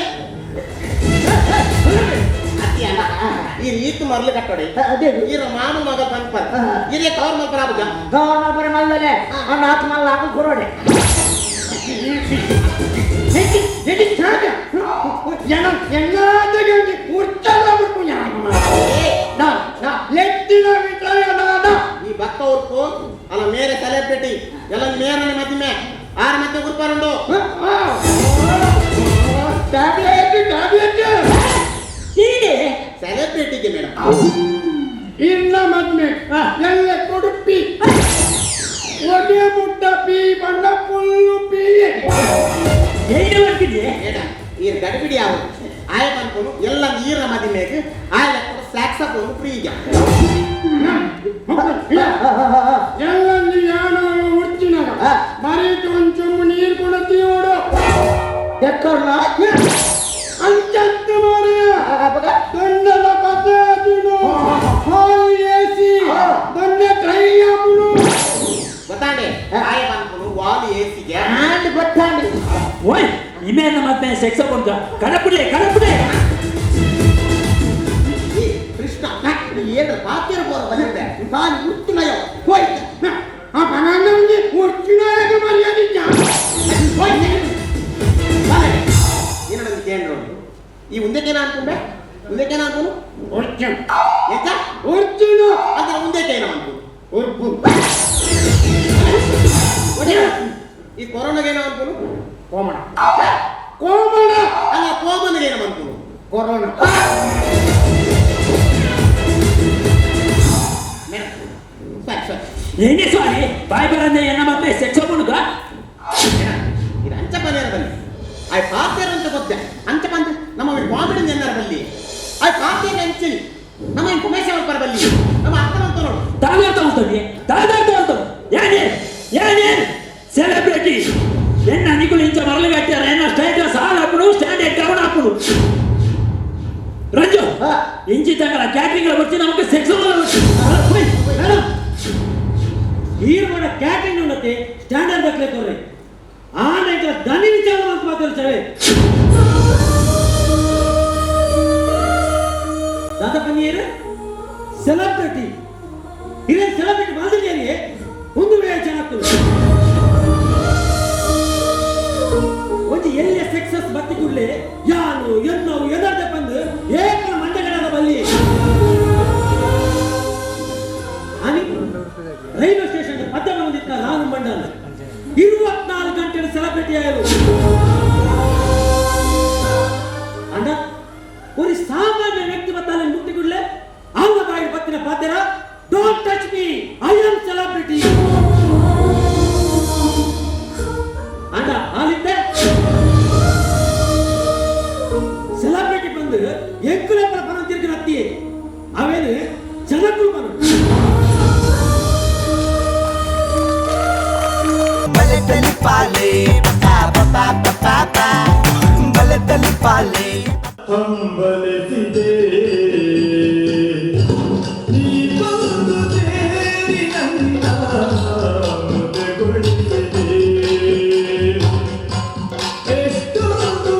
ಅತಿ ಅಣ್ಣ ಈ ರೀತಿ ಮರಳು ಕಟ್ಟೋಡಿ ಅದೇ ಈರ ಮಾಮ ಮಗ ಪಂಪರ್ ಇರೇ ಕವರ್ ಮಲ್ಪರ ಆಗುದ ಗೌರ್ಮೆಂಟ್ ಬರ ಮಲ್ಲಲೆ ಅವ್ನ ಆತ್ಮ ಮಲ್ಲ ಹಾಕು ಕೊರೋಡೆ ಎಲ್ಲಾದಕ್ಕೆ ಉಚ್ಚಲ್ಲ ಬಿಟ್ಟು ಲೆಟ್ಟಿನ ಈ ಭಕ್ತ ಉರ್ಪು ಅಲ್ಲ ಮೇರೆ ಸೆಲೆಬ್ರಿಟಿ ಎಲ್ಲ ಮೇರನೆ ಮಧ್ಯೆ ಆರ ಮತ್ತೆ ಉರ್ಪಾರುಂಡು ಸೆಲೆಬ್ರಿಟಿಗೆ ಮೇಡಮ್ ಇನ್ನ ಮದ್ಮೆ ಎಲ್ಲ ಕೊಡುಪ್ಪಿ ಒಡೆ ಮುಟ್ಟ ಪಿ ಬಣ್ಣ ಫುಲ್ಲು ಪಿ ಮೇಡಮ್ ಈ ಗಡಿಬಿಡಿ ಯಾವ ಆಯ ಅನ್ಕೊಂಡು ಎಲ್ಲ ನೀರಿನ ಮದಿಮೆಗೆ ಆಯ ಸ್ಯಾಕ್ಸಫೋನ್ ಫ್ರೀ ಈಗ ಎಲ್ಲ ಯಾನೋ ಉರ್ಚಿನ ಮರೀತು ಒಂಚೊಮ್ಮು ನೀರು ಕೊಡುತ್ತೀಯೋಡು ಎಕ್ಕರ್ನ ಅಂಚತ್ತು ಮರೆಯ ದೊಣ್ಣದ ಪದ್ಧತಿನು ಹಾಲ್ ಏಸಿ ದೊಣ್ಣ ಟ್ರೈ ಅಮ್ಮನು ಗೊತ್ತಾಂಡೆ ಆಯ ಅನ್ಕೊಂಡು ವಾಲ್ ಏಸಿಗೆ ಹ್ಯಾಂಡ್ ಗೊತ್ತಾಂಡಿ ಓಯ್ ಇಮೇನ ಮತ್ತೆ ಸೆಕ್ಸ ಕೊಂಚ ಕಡಪುಡೆ ಕೃಷ್ಣ ಏನು ಪಾತಿರ ಬೋರ ಬಂದಿದೆ ನಾನು ಉತ್ತಿನಯೋ ಹೋಯ್ತು ಆ ಬನಾನಂಗೆ ಒಟ್ಟಿನಾಗ ಮರ್ಯಾದೆ ಏನೊಂದು ಕೇಂದ್ರ ಈ ಮುಂದೆಕೇನ ಅನ್ಕೊಂಡೆ ಮುಂದೆಕೇನ ಅನ್ಕೊಂಡು ಒರ್ಜಿನ್ ಎಂತ ಒರ್ಜಿನ್ ಅಂದ್ರೆ ಮುಂದೆಕೇನ ಅನ್ಕೊಂಡು ಒರ್ಬು ಈ ಕೊರೋನಾಗೇನ ಅನ್ಕೊಂಡು ಕೋಮಣ ಕೋಮಣ ಅಲ್ಲ ಕೋಮನ್ಗೇನ ಅನ್ಕೊಂಡು ಕೊರೋನಾ ಏನೇ ಸ್ವಾಮಿ ಬಾಯ್ ಬರಂದೆ ಎನ್ನ ಮತ್ತೆ ಸೆಕ್ಸ ಮುಳುಗ ಇದು ಅಂಚ ಪನೇರ ಬಲ್ಲಿ ಆಯ್ ಪಾತೇರ ಅಂತ ಗೊತ್ತೆ ಅಂಚ ಪಂತ ನಮ್ಮ ಕಾಮಿಡಿ ಜನರ ಬಲ್ಲಿ ಆಯ್ ಪಾತೇರ ಅಂಚಲಿ ನಮ್ಮ ಇನ್ಫಾರ್ಮೇಶನ್ ಪರ ಬಲ್ಲಿ ನಮ್ಮ ಅರ್ಥ ಅಂತ ನೋಡು ತಾಗಾಡ್ತಾ ಉಂಟು ಏನೇನ್ ಸೆಲೆಬ್ರಿಟಿ ಎನ್ನ ನಿಗುಲು ಇಂಚ ಮರಳು ಕಟ್ಟಾರ ಎನ್ನ ಸ್ಟೇಟಸ್ ಹಾಳು ಹಾಕುಡು ಸ್ಟ್ಯಾಂಡರ್ಡ್ ಡೌನ್ ಹಾಕುಡು ರಂಜು ಇಂಚಿ ತಗಲ ಕ್ಯಾಟ್ರಿಂಗ್ ಬರ್ತಿ ನಮಗೆ ಸೆಕ್ಸ್ ಹೀರ್ ಮಾಡ ಕ್ಯಾಟರಿಂಗ್ ಉನ್ನತಿ ಸ್ಟ್ಯಾಂಡರ್ಡ್ ದಾಖಲೆ ತೋರಿ ಆ ನೈಟ್ ದನಿ ವಿಚಾರ ಅಂತ ಮಾತಾಡ್ತೇವೆ ದಾದಾ ಪನ್ನೀರ್ ಸೆಲೆಬ್ರಿಟಿ ಇರೇ ಸೆಲೆಬ್ರಿಟಿ ಮಾದರಿಯಲ್ಲಿ ಒಂದು ವೇಳೆ ಚೆನ್ನಾಗ್ತದೆ ಒಂದು ಎಲ್ಲ ಸಕ್ಸಸ್ ಬತ್ತಿ ಕೂಡಲೇ ಯಾನು ಎನ್ನವು ಎನ್ನರ್ದೆ ಬಂದು ಏಕನ ಮಂಡಗಡದ ಬಲ್ಲಿ ರೈಲ್ವೆ ಸ್ಟೇಷನ್ ಮಧ್ಯ ಬಂದಿದ್ದ ನಾನು ಮಂಡಲ 24 ಗಂಟೆ ಸೆಲೆಬ್ರಿಟಿ ಆಯಲು ಅಂಡ ಒಂದು ಸಾಮಾನ್ಯ ವ್ಯಕ್ತಿ ಬತ್ತಾಲೆ ಮುಟ್ಟಿ ಕೂಡಲೇ ಅವನ ಬಾಯಿ ಬತ್ತಿನ ಪಾತ್ರ don't touch me I am celebrity ಅಂಡ ಆಲಿದ್ದೆ ಸೆಲೆಬ್ರಿಟಿ ಬಂದು ಎಂಕುಲೆ ಪರ ತಿರುಗಿ ಹತ್ತಿ ಅವೇನು ಜನಕ್ಕೂ ಬರು ಪಾಲೆ ಬಲೆತಲಿ ಪಾಲೆ ಹಂಬಲಿಸಿದೆ ನೀ ಬಂದು ಸೇರಿ ನನ್ನ ಮುದೆಗೊಳಿಸಿದೆ ಎಷ್ಟೊಂದು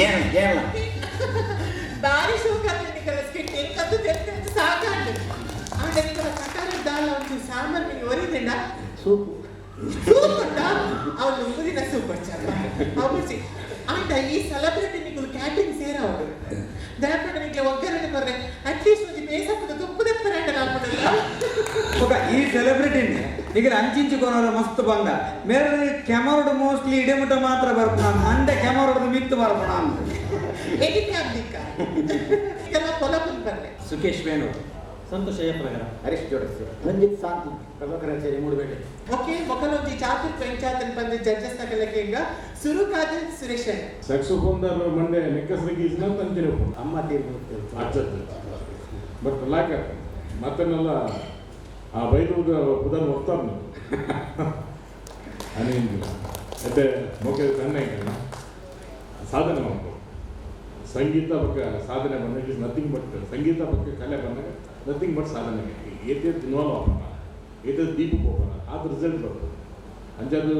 ಏನು ಕೇಳಲ್ಲ ದಾರಿ ಶೋಕಾಗ್ತದೆ ಕಲಿಸ್ಬಿಟ್ಟು ಎಂಕದ್ದು ತೆರೆದು ಸಾಕಾಗ್ತದೆ ಆಗ ನಿನ್ನ ಸಕಾಲದ ದಾಳ ಒಂದು ಸಾಂಬಾರ್ ಒರಿದೆಂಡ ಸೂಪು ಸೂಪುಂಟ ಅವಳು ಊರಿನ ಸೂಪರ್ ಚಂದ ಅವಸಿ ಆಂಡ ಈ ಸೆಲೆಬ್ರಿಟಿ ನಿಗಳು ಕ್ಯಾಟರಿಂಗ್ ಸೇರವರು ದಯಪಟ್ಟು ನಿಮಗೆ ಒಗ್ಗರಣೆ ಬರ್ರೆ ಅಟ್ಲೀಸ್ಟ್ ಒಂದು ಬೇಸಪ್ಪದ ತುಪ್ಪದ ಪರಾಟ ಹಾಕ್ಬಿಡಲ್ಲ ಈ ಸೆಲೆಬ್ರಿಟಿ ಈಗ ಅಂಚಿಂಚುಕೊನೋರು ಮಸ್ತ್ ಬಂದ ಮೇರೆ ಕ್ಯಾಮರೋಡು ಮೋಸ್ಟ್ಲಿ ಇಡೆಮುಟ ಮಾತ್ರ ಬರ್ಪಣ ಅಂಡೆ ಕ್ಯಾಮರೋಡು ಮಿತ್ತು ಬರ್ಪಣ ಅಂತ ಎಡಿಟ್ ಆಗ್ಲಿಕ್ಕ ಇದೆಲ್ಲ ಕೊಲಪುಲ್ ಬರ್ರೆ ಸುಖೇಶ್ ವೇಣು ಸಂತೋಷ ಪ್ರಕಾರ ಹರೀಶ್ ಜೋಡಿಸಿ ರಂಜಿತ್ ಶಾಂತಿ ಪ್ರಭಾಕರ ಸೇರಿ ಮೂಡಬೇಡಿ ಓಕೆ ಮೊಕಲೊಂಜಿ ಚಾತುರ್ ಪಂಚಾಯತ್ ಬಂದು ಜಡ್ಜಸ್ ನಗಲಕ್ಕೆ ಈಗ ಸುರು ಕಾದಲ್ ಸುರೇಶ್ ಸಕ್ಸೋಫೋನ್ದಾರ ಮಂಡೆ ನೆಕ್ಕಸ್ರಿಗೆ ಇಸ್ನ ತಂತಿರು ಅಮ್ಮ ತೀರ್ಪು ಅಚ್ಚತ್ತು ಬಟ್ ಲಾಕ ಮತ್ತನ್ನೆಲ್ಲ ಆ ಬೈದೂದ ಪುದರ್ ಹೋಗ್ತಾರೆ ನೀವು ಅನೇನಿಲ್ಲ ಮತ್ತೆ ಮೊಕೆ ತನ್ನೆ ಸಾಧನೆ ಮಾಡ್ಬೋದು ಸಂಗೀತ ಬಗ್ಗೆ ಸಾಧನೆ ಬಂದಾಗ ಇಸ್ ನಥಿಂಗ್ ಬಟ್ ಸಂಗೀತ ಬಗ್ಗೆ ಕಲೆ ಬಂದಾಗ ನಥಿಂಗ್ ಬಟ್ ಸಾಧನೆ ಏತೇ ಇನ್ವಾಲ್ವ್ ಆಗೋಣ ಏತೇ ದೀಪಕ್ಕೆ ಹೋಗೋಣ ಅದು ರಿಸಲ್ಟ್ ಬರ್ತದೆ ಅಂಚದು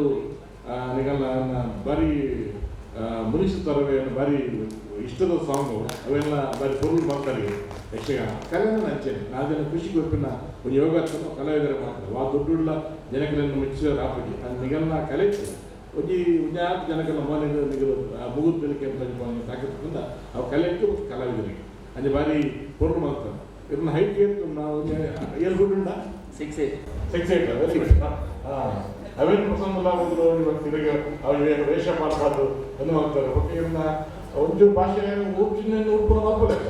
ನಿಗಲ್ಲ ಬಾರಿ ಮುನಿಷು ತರವೇ ಬಾರಿ ಇಷ್ಟದ ಸಾಂಗು ಅವೆಲ್ಲ ಬಾರಿ ಪೊರುಳು ಮಾಡ್ತಾರೆ ಯಕ್ಷಗಾನ ಕಲೆನ ಹಂಚೇನೆ ನಾಲ್ಕು ಖುಷಿ ಗೊತ್ತಿನ ಒಂದು ಯೋಗಾತ್ಮ ಕಲಾವಿದರ ಮಾಡ್ತಾರೆ ವಾ ದೊಡ್ಡ ಜನಕಲನ್ನು ಮೆಚ್ಚಿದ ರಾಪಡಿ ಅದು ನಿಗಲ್ಲ ಕಲೆ ಒಂಜಿ ಉಜ್ಜಾತ್ ಜನಕಲ್ಲ ಮೋನಿಗೆ ನಿಗಲು ಮುಗುದು ಬೆಳಕೆ ಅಂತ ತಾಕತ್ತಿಂದ ಅವು ಕಲೆಗೆ ಮತ್ತು ಕಲಾವಿದರಿಗೆ ಅಂದರೆ ಬಾರಿ ಪೊರುಳು ಮಾಡ್ತಾರೆ ಇವ್ರನ್ನ ಹೈಟ್ ಏತ್ತು ನಾವು ಏನು ಗುಡ್ಡುಂಡ 6'8" ವೆರಿ ಗುಡ್ ಅವೇನು ಪ್ರಸಂಗ ತಿರುಗಿ ಅವ್ರಿಗೆ ವೇಷ ಮಾಡಬಾರ್ದು ಎಂದು ಮಾಡ್ತಾರೆ ಬಟ್ ಇವ್ರನ್ನ ಒಂಚೂರು ಭಾಷೆ ಊರ್ಜಿನ ಉಡ್ಕೊಂಡು ಮಾಡ್ಬೋದಲ್ಲ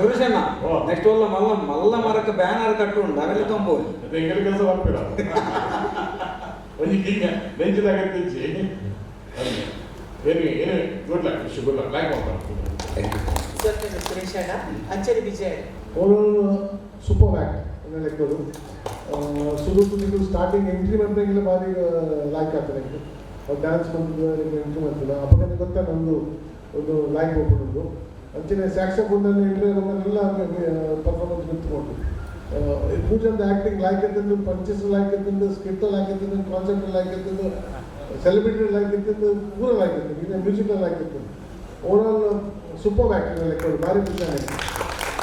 ಸುರೇಶಣ್ಣ ನೆಕ್ಸ್ಟ್ ಒಲ್ಲ ಮಲ್ಲ ಮರಕ್ಕೆ ಬ್ಯಾನರ್ ಕಟ್ಟುಂಡು ಅವೆಲ್ಲ ತೊಂಬೋದು ಅದೇ ಹೆಂಗೆ ಕೆಲಸ ಮಾಡ್ಬೇಡ ಒಂದು ಈಗ ನೆಂಚಿದಾಗ ತೆಂಚಿ ಏನು good luck wish good luck like ಮಾಡ್ತಾರೆ ಸುರೇಶ್ ಅಣ್ಣ ಅಂಚರಿ ವಿಜಯ್ ಅವರು ಸೂಪರ್ ಆ್ಯಕ್ಟ್ ಲೆಕ್ಕದು ಶುರು ಸ್ಟಾರ್ಟಿಂಗ್ ಎಂಟ್ರಿ ಬಂದಂಗೆಲ್ಲ ಭಾರಿ ಲೈಕ್ ಆಗ್ತದೆ ನನಗೆ ಅವ್ರು ಡ್ಯಾನ್ಸ್ ಬಂದು ಎಂಟ್ರಿ ಮಾಡ್ತಿಲ್ಲ ಅವಾಗ ಗೊತ್ತಾ ನಮ್ಮದು ಒಂದು ಲೈಕ್ ಹೋಗ್ಬಿಡೋದು ಅಂಚಿನ ಸ್ಯಾಕ್ಸಫೋನಲ್ಲಿ ಎಂಟ್ರಿ ನಮ್ಮನ್ನೆಲ್ಲ ಪರ್ಫಾರ್ಮೆನ್ಸ್ ನಿಂತ್ಕೊಂಡು ಪೂಜಂದ ಆ್ಯಕ್ಟಿಂಗ್ ಲೈಕ್ ಇರ್ತದ್ದು, ಪಂಚಸ್ ಲೈಕ್ ಇರ್ತದ್ದು, ಸ್ಕ್ರಿಪ್ಟ್ ಲೈಕ್ ಇರ್ತದ್ದು, ಕಾನ್ಸೆಪ್ಟ್ ಲೈಕ್ ಇರ್ತದ್ದು, ಸೆಲೆಬ್ರಿಟಿ ಲೈಕ್ ಇರ್ತದ್ದು, ಪೂರ ಲೈಕ್ ಇರ್ತದೆ, ಇದು ಮ್ಯೂಸಿಕಲ್ ಲೈಕ್ ಇರ್ತದೆ. ಓವರಾಲ್ ಸೂಪರ್ ಆ್ಯಕ್ಟಿಂಗ್ ಲೆಕ್ಕ ಭಾರಿ ಖುಷಿ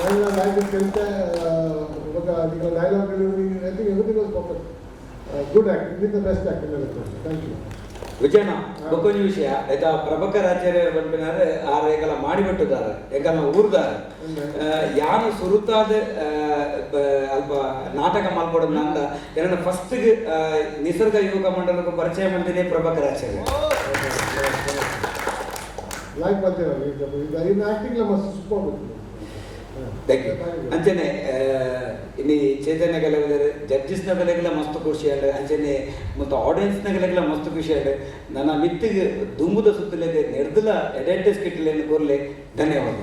ಎಲ್ಲ ಲೈಕ್ ಕೇಳ್ತಾ ಇವಾಗ dialogue delivery I think everything was perfect. Good acting, with the best acting ಲೆಕ್ಕ. Thank you. ವಿಜಯಣ್ಣ ಬೊಕ್ಕೊಂಜಿ ವಿಷಯ ಆಯ್ತಾ, ಪ್ರಭಾಕರ್ ಆಚಾರ್ಯ ಬಂದ್ಬಿನಾರೆ ಆರು ಏಕಲ ಮಾಡಿಬಿಟ್ಟಿದ್ದಾರೆ, ಏಕಲ ಊರ್ದಾರೆ ಯಾನು ಸುರುತಾದ ಅಲ್ಪ ನಾಟಕ ಮಲ್ಪಡೋದು ನಂದ ಏನ ಫಸ್ಟ್ ನಿಸರ್ಗ ಯುವಕ ಮಂಡಲಕ್ಕೆ ಪರಿಚಯ ಮಾಡ್ತೀನಿ ಪ್ರಭಾಕರ್ ಆಚಾರ್ಯ. ಲೈಕ್ ಮಾಡ್ತೀರಲ್ಲ ಇದು ಆ್ಯಕ್ಟಿಂಗ್ ಮಸ್ತ್ ಸೂಪರ್ ಗೊತ್ತಿದೆ. Thank you. ಅಂಚನೆ ಇಲ್ಲಿ ಚೈತನ್ಯ ಕಲಾವಿದರು ಜಡ್ಜಸ್ನ ಬೆಲೆಗೆಲ್ಲ ಮಸ್ತ್ ಖುಷಿ ಆಡ, ಅಂಚನೆ ಮತ್ತು ಆಡಿಯನ್ಸ್ನ ಬೆಲೆಗೆಲ್ಲ ಮಸ್ತ್ ಖುಷಿ ಆಡ. ನನ್ನ ಮಿತ್ತಿಗೆ ದುಂಬುದ ಸುತ್ತಲಿದೆ ನೆಡ್ದಲ ಎಡೆಂಟೆ ಸ್ಕಿಟ್ಲೇನು ಕೋರ್ಲೆ ಧನ್ಯವಾದ.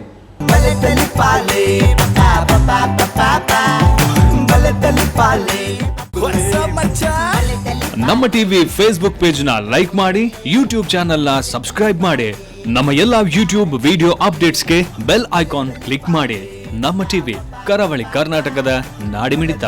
ನಮ್ಮ ಟಿವಿ ಫೇಸ್ಬುಕ್ ಪೇಜ್ ನ ಲೈಕ್ ಮಾಡಿ, ಯೂಟ್ಯೂಬ್ ಚಾನೆಲ್ ನ ಸಬ್ಸ್ಕ್ರೈಬ್ ಮಾಡಿ, ನಮ್ಮ ಎಲ್ಲಾ ಯೂಟ್ಯೂಬ್ ವಿಡಿಯೋ ಅಪ್ಡೇಟ್ಸ್ಗೆ ಬೆಲ್ ಐಕಾನ್ ಕ್ಲಿಕ್ ಮಾಡಿ. ನಮ್ಮ ಟಿವಿ ಕರಾವಳಿ ಕರ್ನಾಟಕದ ನಾಡಿಮಿಡಿತ.